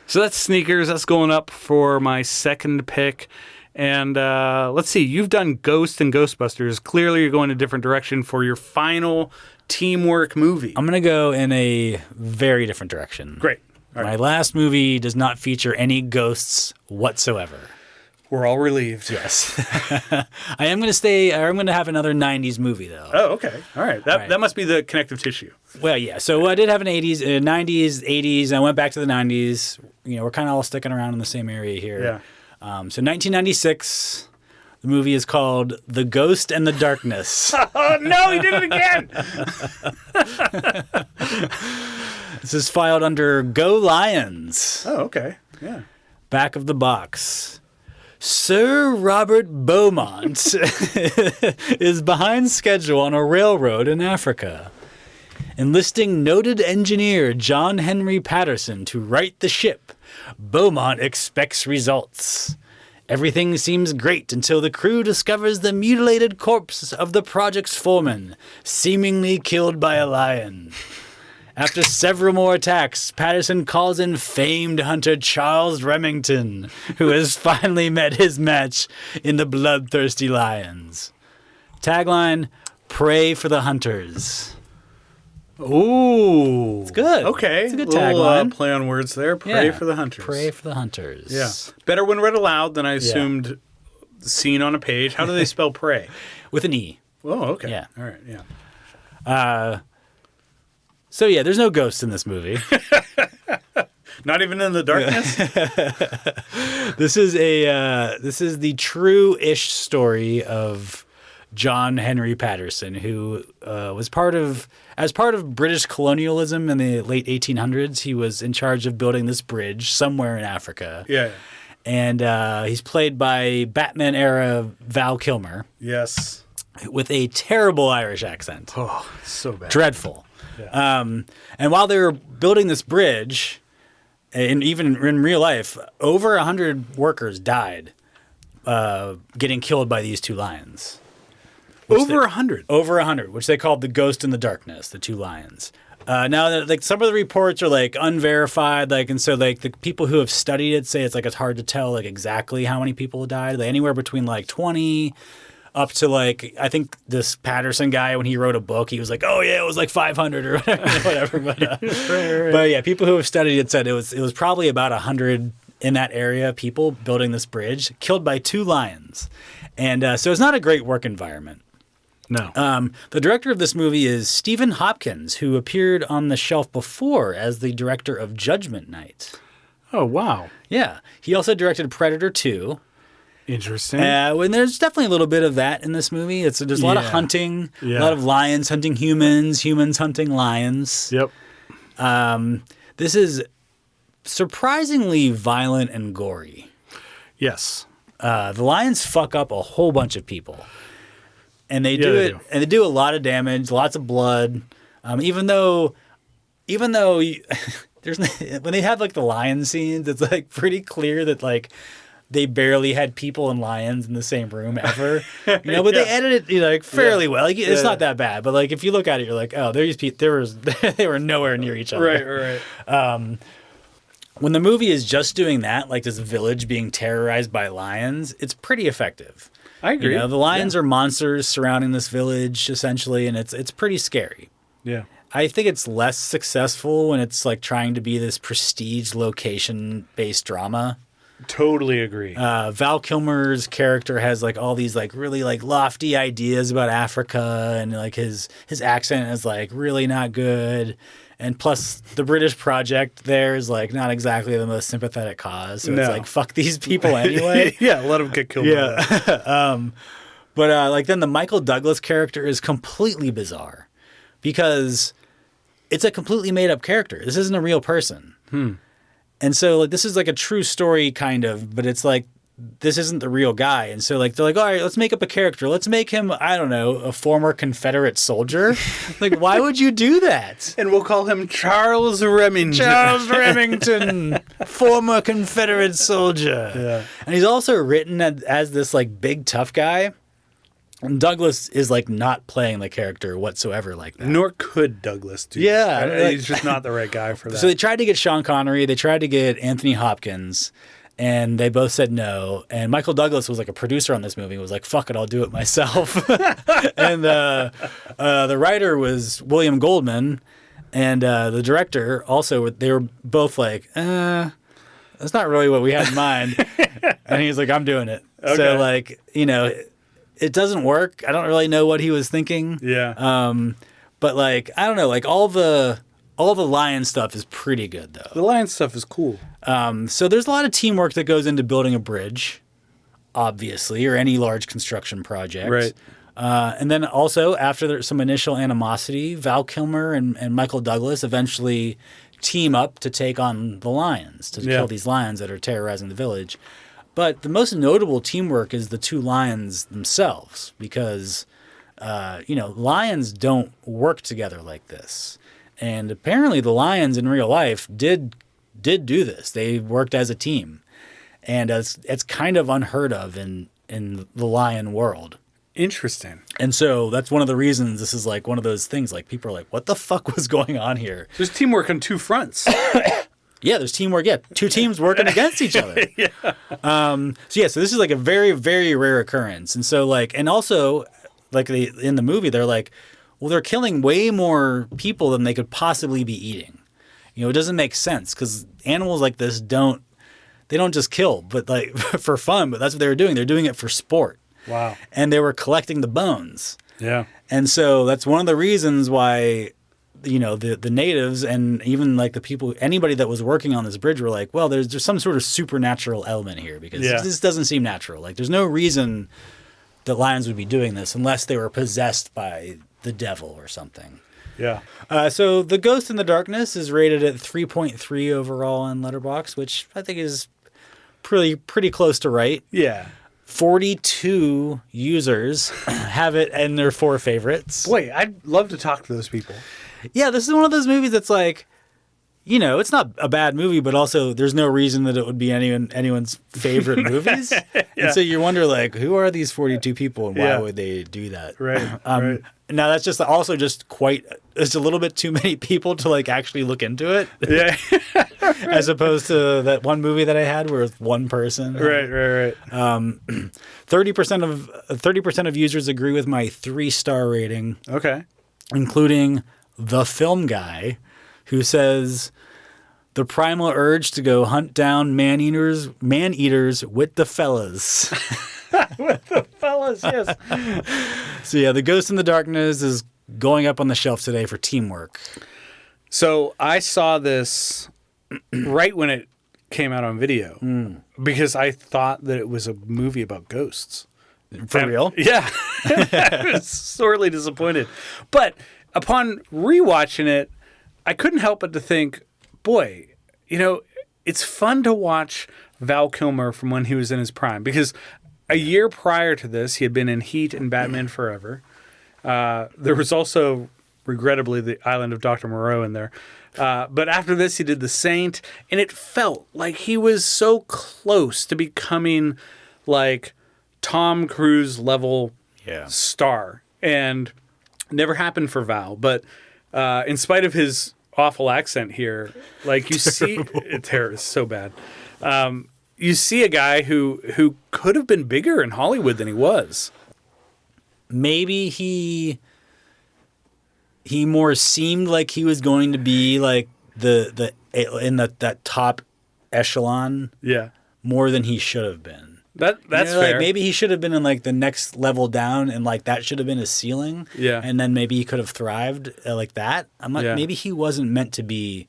So that's Sneakers. That's going up for my second pick. And let's see. You've done Ghost and Ghostbusters. Clearly, you're going a different direction for your final teamwork movie. I'm going to go in a very different direction. Great. My last movie does not feature any ghosts whatsoever. We're all relieved. Yes. I am going to have another 90s movie, though. Oh, okay. All right. That must be the connective tissue. Well, yeah. So I did have an 90s, 80s, and I went back to the 90s. We're kind of all sticking around in the same area here. Yeah. So 1996, the movie is called The Ghost and the Darkness. Oh, no, he did it again. This is filed under Go Lions. Oh, okay. Yeah. Back of the box. Sir Robert Beaumont is behind schedule on a railroad in Africa, enlisting noted engineer John Henry Patterson to right the ship. Beaumont expects results. Everything seems great until the crew discovers the mutilated corpse of the project's foreman, seemingly killed by a lion. After several more attacks, Patterson calls in famed hunter Charles Remington, who has finally met his match in the bloodthirsty lions. Tagline, pray for the hunters. Ooh. It's good. Okay. It's a good little, tagline. Play on words there. Pray for the hunters. Pray for the hunters. Yeah. Better when read aloud than I assumed seen on a page. How do they spell pray? With an E. Oh, okay. Yeah. All right, yeah. So yeah, there's no ghosts in this movie. Not even in the darkness? This is the true-ish story of John Henry Patterson, who was part of British colonialism in the late 1800s. He was in charge of building this bridge somewhere in Africa. Yeah. And he's played by Batman-era Val Kilmer. Yes. With a terrible Irish accent. Oh, so bad. Dreadful. Yeah. And while they were building this bridge, and even in real life, over 100 workers died getting killed by these two lions. Over 100? Over 100, which they called the Ghost and the Darkness, the two lions. Now, like some of the reports are like unverified, and so like the people who have studied it say it's hard to tell like exactly how many people died. Like anywhere between like 20 up to like, I think this Patterson guy, when he wrote a book, he was like, oh yeah, it was like 500 or whatever. But, right. But yeah, people who have studied it said it was probably about 100 in that area, people building this bridge, killed by two lions. And so it's not a great work environment. No. The director of this movie is Stephen Hopkins, who appeared on the shelf before as the director of Judgment Night. Oh, wow. Yeah. He also directed Predator 2. Interesting. And there's definitely a little bit of that in this movie. There's a lot of hunting, a lot of lions hunting humans, humans hunting lions. Yep. This is surprisingly violent and gory. Yes. The lions fuck up a whole bunch of people. And they do a lot of damage, lots of blood. Even though there's when they have like the lion scenes, it's like pretty clear that like they barely had people and lions in the same room ever. But they edited it fairly well. Like it's not that bad, but like if you look at it, you're like, oh, they were nowhere near each other. Right. When the movie is just doing that, like this village being terrorized by lions, it's pretty effective. I agree. You know, the lions are monsters surrounding this village, essentially, and it's pretty scary. Yeah. I think it's less successful when it's like trying to be this prestige location-based drama. Totally agree. Val Kilmer's character has like all these like really like lofty ideas about Africa, and like his accent is like really not good. And plus the British project there is like not exactly the most sympathetic cause. So it's like, fuck these people anyway. Yeah, let them get killed. Yeah. But like then the Michael Douglas character is completely bizarre because it's a completely made up character. This isn't a real person. And so like this is like a true story kind of, but it's like this isn't the real guy. And so like they're like, all right, let's make up a character. Let's make him, I don't know, a former Confederate soldier. Like, why would you do that? And we'll call him Charles Remington. Charles Remington, former Confederate soldier. Yeah. And he's also written as this like big tough guy. And Douglas is like not playing the character whatsoever like that. Nor could Douglas do Yeah. that. He's just not the right guy for that. So they tried to get Sean Connery. They tried to get Anthony Hopkins. And they both said no. And Michael Douglas was like a producer on this movie. He was like, fuck it, I'll do it myself. And the writer was William Goldman. And the director also, they were both like, that's not really what we had in mind. And he was like, I'm doing it. Okay. So like, you know, it doesn't work. I don't really know what he was thinking. Yeah. But like, I don't know, like all the lion stuff is pretty good though. The lion stuff is cool. So there's a lot of teamwork that goes into building a bridge, obviously, or any large construction project. Right. And then also after there's some initial animosity, Val Kilmer and Michael Douglas eventually team up to take on the lions, to kill these lions that are terrorizing the village. But the most notable teamwork is the two lions themselves because, lions don't work together like this. And apparently the lions in real life did do this. They worked as a team. And it's kind of unheard of in the lion world. Interesting. And so that's one of the reasons this is like one of those things like people are like, what the fuck was going on here? There's teamwork on two fronts. Yeah, there's teamwork. Yeah, two teams working against each other. So this is like a very, very rare occurrence. And so like, and also like in the movie, they're like, well, they're killing way more people than they could possibly be eating. You know, it doesn't make sense because animals like this don't just kill, but like for fun, but that's what they were doing. They're doing it for sport. Wow. And they were collecting the bones. Yeah. And so that's one of the reasons why, you know, the natives and even like the people, anybody that was working on this bridge were like, well, there's some sort of supernatural element here because this doesn't seem natural. Like there's no reason that lions would be doing this unless they were possessed by the devil or something. Yeah. So The Ghost in the Darkness is rated at 3.3 overall on Letterboxd, which I think is pretty close to right. Yeah. 42 users have it in their 4 favorites. Boy, I'd love to talk to those people. Yeah, this is one of those movies that's like, you know, it's not a bad movie, but also there's no reason that it would be anyone's favorite movies. And so you wonder, like, who are these 42 people and why would they do that? Right. Right. Now, that's just also just it's a little bit too many people to, like, actually look into it. Yeah. As opposed to that one movie that I had where it's one person. Right. 30% of users agree with my 3-star rating. Okay. Including the film guy who says the primal urge to go hunt down man eaters with the fellas. With the fellas, yes. So yeah, The Ghost in the Darkness is going up on the shelf today for teamwork. So I saw this right when it came out on video because I thought that it was a movie about ghosts. For real? Yeah. I was sorely disappointed. But upon rewatching it, I couldn't help but to think, boy, you know, it's fun to watch Val Kilmer from when he was in his prime. Because a year prior to this, he had been in Heat and Batman Forever. There was also, regrettably, The Island of Dr. Moreau in there. But after this, he did The Saint. And it felt like he was so close to becoming like Tom Cruise level star. And never happened for Val. But in spite of his awful accent here, like you see, it's so bad. you see a guy who could have been bigger in Hollywood than he was. Maybe he more seemed like he was going to be like the in that top echelon, more than he should have been. That's fair. Like maybe he should have been in like the next level down, and like that should have been his ceiling. Yeah, and then maybe he could have thrived like that. I'm like, maybe he wasn't meant to be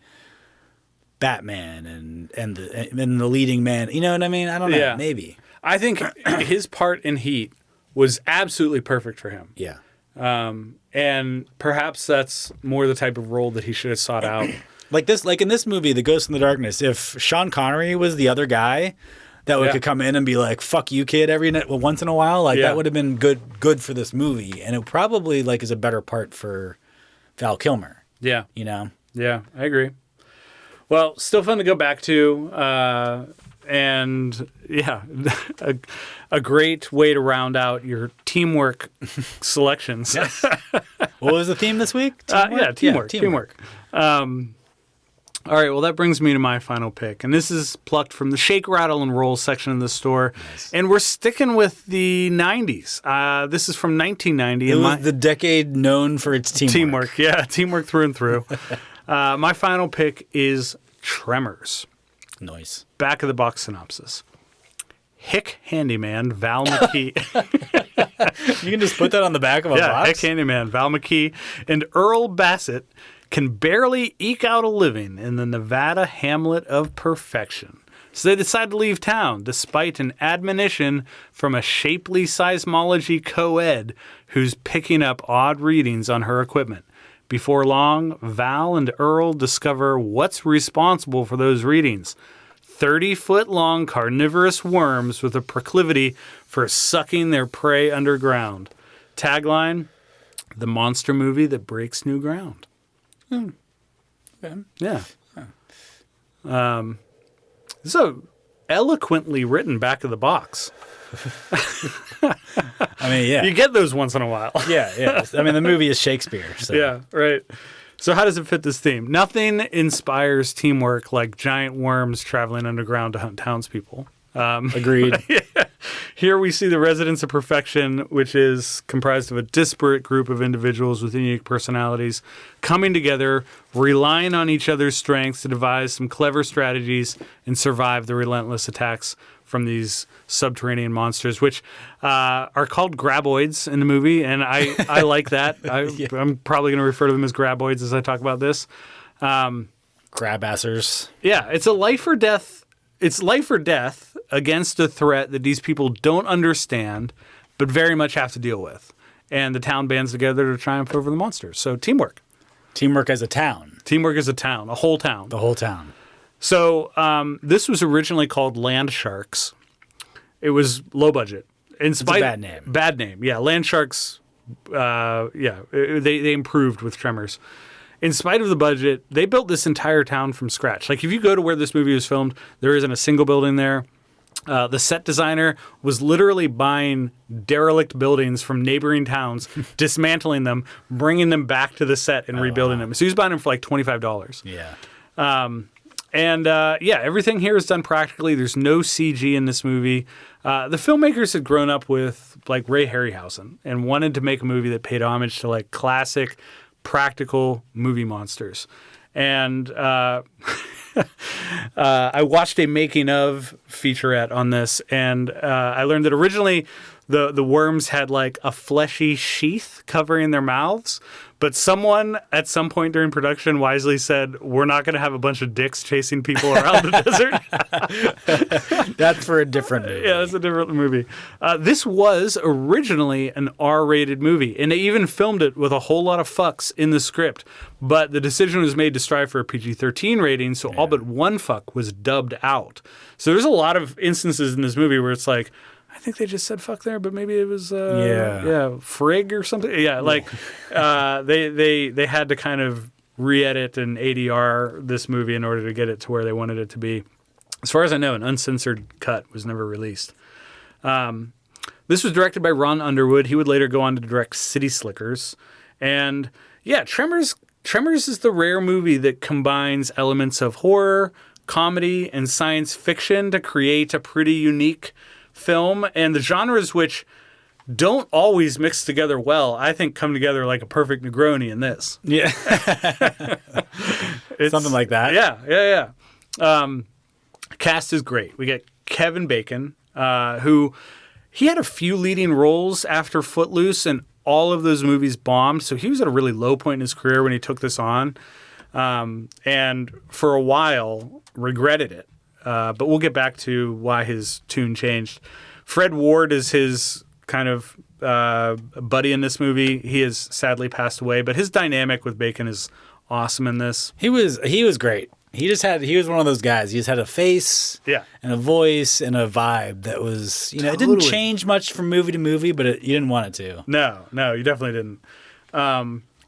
Batman and the leading man. You know what I mean? I don't know. Yeah. Maybe. I think his part in Heat was absolutely perfect for him. Yeah. And perhaps that's more the type of role that he should have sought out. Like in this movie, The Ghost in the Darkness, if Sean Connery was the other guy that could come in and be like, fuck you, kid, once in a while, like that would have been good for this movie. And it probably like is a better part for Val Kilmer. Yeah. You know? Yeah, I agree. Well, still fun to go back to. And yeah, a great way to round out your teamwork selections. Yes. What was the theme this week? Teamwork. All right, well, that brings me to my final pick. And this is plucked from the Shake, Rattle, and Roll section of the store. Nice. And we're sticking with the 90s. This is from 1990. It was the decade known for its teamwork. Teamwork through and through. My final pick is Tremors. Nice. Back of the box synopsis. Hick handyman Val McKee. You can just put that on the back of a box? Hick handyman Val McKee and Earl Bassett can barely eke out a living in the Nevada hamlet of perfection. So they decide to leave town, despite an admonition from a shapely seismology co-ed who's picking up odd readings on her equipment. Before long, Val and Earl discover what's responsible for those readings. 30-foot-long carnivorous worms with a proclivity for sucking their prey underground. Tagline, the monster movie that breaks new ground. Okay. Yeah. So eloquently written back of the box. I mean, yeah. You get those once in a while. Yeah. I mean, the movie is Shakespeare. So. Yeah, right. So how does it fit this theme? Nothing inspires teamwork like giant worms traveling underground to hunt townspeople. Agreed. Here we see the residents of perfection, which is comprised of a disparate group of individuals with unique personalities, coming together, relying on each other's strengths to devise some clever strategies and survive the relentless attacks from these subterranean monsters, which are called graboids in the movie, and I like that. I'm probably going to refer to them as graboids as I talk about this. Grabassers. Yeah, it's a life or death. It's life or death against a threat that these people don't understand, but very much have to deal with. And the town bands together to triumph over the monsters. So teamwork. Teamwork as a town. Teamwork as a town, a whole town. The whole town. So this was originally called Land Sharks. It was low budget. It's a bad name. Bad name. Yeah, Land Sharks. They improved with Tremors. In spite of the budget, they built this entire town from scratch. Like if you go to where this movie was filmed, there isn't a single building there. The set designer was literally buying derelict buildings from neighboring towns, dismantling them, bringing them back to the set and rebuilding them. So he was buying them for like $25. Yeah. Everything here is done practically. There's no CG in this movie. The filmmakers had grown up with like Ray Harryhausen and wanted to make a movie that paid homage to like classic practical movie monsters. And I watched a making of featurette on this, and I learned that originally the worms had like a fleshy sheath covering their mouths, but someone at some point during production wisely said, we're not going to have a bunch of dicks chasing people around the desert. That's for a different movie. Yeah, that's a different movie. This was originally an R-rated movie, and they even filmed it with a whole lot of fucks in the script, but the decision was made to strive for a PG-13 rating, so all but one fuck was dubbed out. So there's a lot of instances in this movie where it's like, I think they just said fuck there, but maybe it was frig or something. Yeah, like they had to kind of re-edit and ADR this movie in order to get it to where they wanted it to be. As far as I know, an uncensored cut was never released. This was directed by Ron Underwood. He would later go on to direct City Slickers. And yeah, Tremors is the rare movie that combines elements of horror, comedy and science fiction to create a pretty unique film. And the genres, which don't always mix together well, I think come together like a perfect Negroni in this. Yeah. Something like that. Yeah. Cast is great. We get Kevin Bacon, who he had a few leading roles after Footloose, and all of those movies bombed. So he was at a really low point in his career when he took this on. And for a while regretted it. But we'll get back to why his tune changed. Fred Ward is his kind of buddy in this movie. He has sadly passed away, but his dynamic with Bacon is awesome in this. He was great. He was one of those guys. He just had a face and a voice and a vibe that was, it didn't change much from movie to movie, but you didn't want it to. No, you definitely didn't.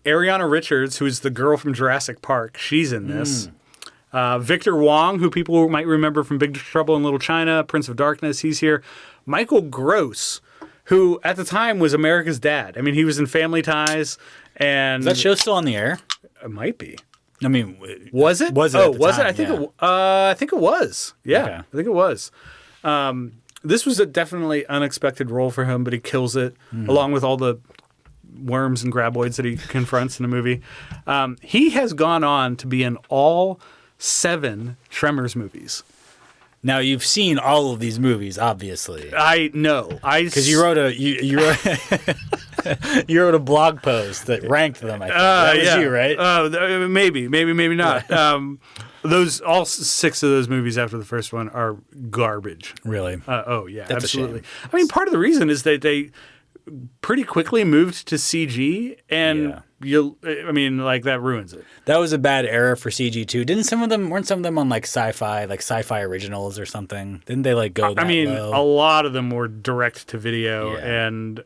Ariana Richards, who's the girl from Jurassic Park, she's in this. Victor Wong, who people might remember from Big Trouble in Little China, Prince of Darkness, he's here. Michael Gross, who at the time was America's Dad. I mean, he was in Family Ties. And is that show still on the air? It might be. I mean, was it? Was it? Oh, was it? I think it was. Yeah, okay. I think it was. This was a definitely unexpected role for him, but he kills it, along with all the worms and graboids that he confronts in the movie. He has gone on to be in all 7 Tremors movies. Now you've seen all of these movies, obviously. I know, because you wrote you wrote a blog post that ranked them. I think that was you, right? Maybe not. All 6 of those movies after the first one are garbage. Really? That's absolutely. A shame. I mean, part of the reason is that they pretty quickly moved to CG, and that ruins it. That was a bad era for CG too. Weren't some of them on like sci-fi originals or something? Didn't they go that low? A lot of them were direct to video, and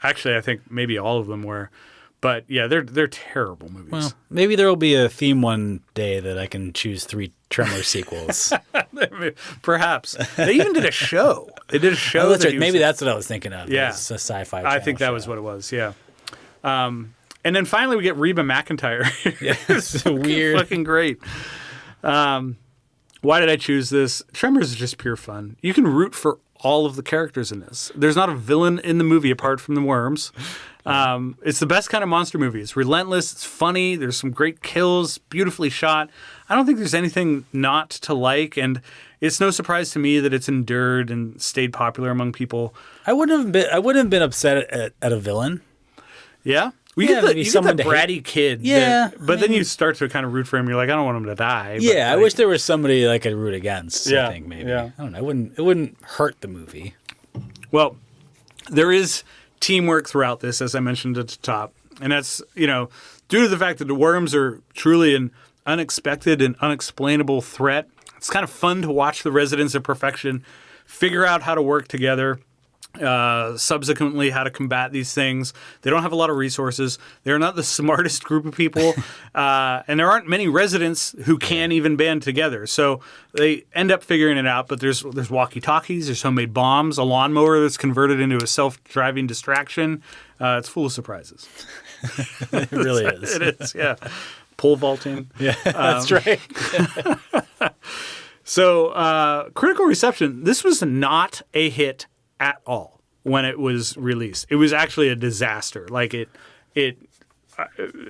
actually I think maybe all of them were. But yeah, they're terrible movies. Well, maybe there will be a theme one day that I can choose 3 Tremors sequels. Perhaps. They even did a show. They did a show. Oh, that's right. Maybe that's what I was thinking of. Yeah. It's a sci-fi I think that show. was what it was, yeah. And then finally we get Reba McEntire. Yeah, it's weird. Fucking great. Why did I choose this? Tremors is just pure fun. You can root for all of the characters in this. There's not a villain in the movie apart from the worms. It's the best kind of monster movie. It's relentless. It's funny. There's some great kills, beautifully shot. I don't think there's anything not to like, and it's no surprise to me that it's endured and stayed popular among people. I wouldn't have been upset at a villain. Yeah? Well, you get the bratty kid. Yeah. Then you start to kind of root for him. You're like, I don't want him to die. Yeah, I wish there was somebody I could root against, yeah, I think, maybe. Yeah. I don't know. It wouldn't hurt the movie. Well, there is teamwork throughout this, as I mentioned at the top. And that's, due to the fact that the worms are truly an unexpected and unexplainable threat. It's kind of fun to watch the residents of Perfection figure out how to work together. Subsequently, how to combat these things. They don't have a lot of resources. They're not the smartest group of people, and there aren't many residents who can even band together. So they end up figuring it out. But there's walkie-talkies, there's homemade bombs, a lawnmower that's converted into a self-driving distraction. It's full of surprises. It really is. It is, yeah. Pole vaulting. Yeah, that's right. So critical reception. This was not a hit at all when it was released. It was actually a disaster. Like it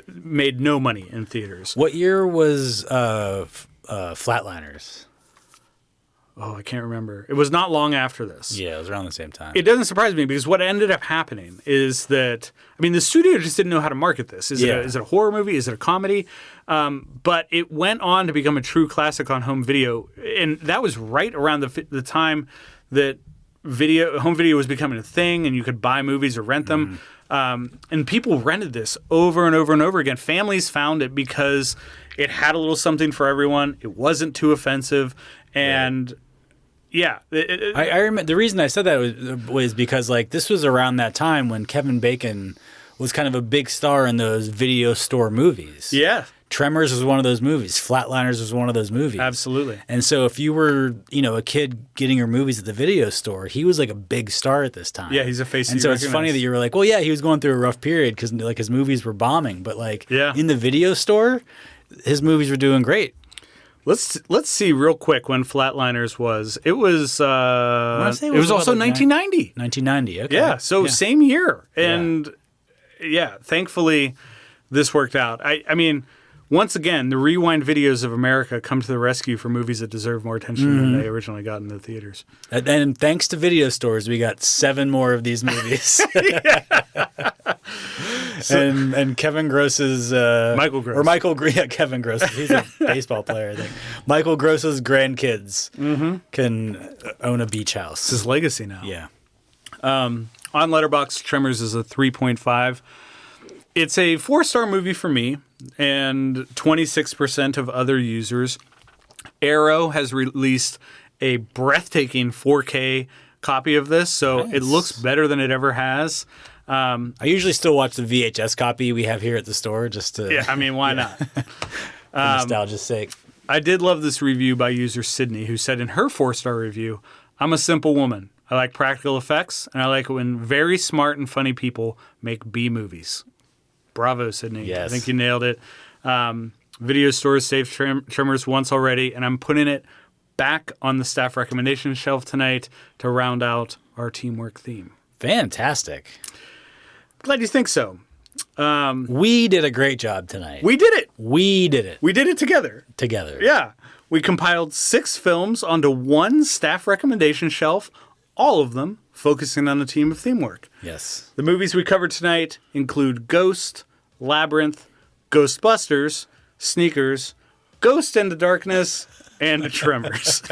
made no money in theaters. What year was Flatliners? Oh, I can't remember. It was not long after this. Yeah, it was around the same time. It doesn't surprise me because what ended up happening is that, the studio just didn't know how to market this. Is it a horror movie? Is it a comedy? But it went on to become a true classic on home video. And that was right around the time that home video was becoming a thing, and you could buy movies or rent them. And people rented this over and over and over again. Families found it because it had a little something for everyone. It wasn't too offensive, and I remember the reason I said that was because this was around that time when Kevin Bacon was kind of a big star in those video store movies. Yeah. Tremors was one of those movies. Flatliners was one of those movies. Absolutely. And so if you were, a kid getting your movies at the video store, he was like a big star at this time. Yeah, he's a face. And so it's funny that you were like, well, yeah, he was going through a rough period because his movies were bombing, but in the video store, his movies were doing great. Let's see real quick when Flatliners was. It was it was also 1990. 1990. Okay. Yeah, so same year. And thankfully this worked out. I mean, once again, the Rewind Videos of America come to the rescue for movies that deserve more attention than they originally got in the theaters. And thanks to video stores, we got 7 more of these movies. And Kevin Gross's Michael Gross. Or Kevin Gross. He's a baseball player, I think. Michael Gross's grandkids can own a beach house. It's his legacy now. Yeah. On Letterboxd, Tremors is a 3.5. It's a 4-star movie for me and 26% of other users. Arrow has released a breathtaking 4K copy of this, so it looks better than it ever has. I usually still watch the VHS copy we have here at the store just to... Yeah, I mean, why not? For nostalgia's sake. I did love this review by user Sydney, who said in her 4-star review, "I'm a simple woman. I like practical effects, and I like it when very smart and funny people make B movies." Bravo, Sydney. Yes. I think you nailed it. Video stores saved Tremors once already, and I'm putting it back on the staff recommendation shelf tonight to round out our teamwork theme. Fantastic. Glad you think so. We did a great job tonight. We did it. We did it. We did it together. Together. Yeah. We compiled 6 films onto one staff recommendation shelf, all of them focusing on a team of themework. Yes. The movies we covered tonight include Ghost, Labyrinth, Ghostbusters, Sneakers, Ghost in the Darkness, and Tremors.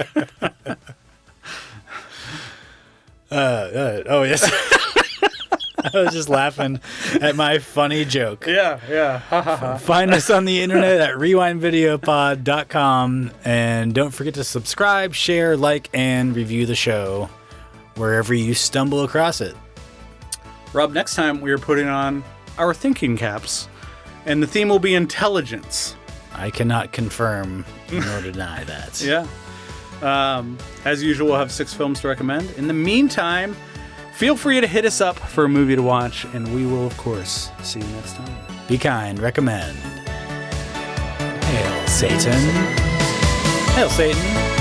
Oh, yes. I was just laughing at my funny joke. Yeah. Find us on the internet at rewindvideopod.com. And don't forget to subscribe, share, like, and review the show wherever you stumble across it. Rob, next time we are putting on our thinking caps, and the theme will be intelligence. I cannot confirm nor deny that. Yeah. As usual, we'll have 6 films to recommend. In the meantime, feel free to hit us up for a movie to watch, and we will, of course, see you next time. Be kind, recommend. Hail Satan. Hail Satan.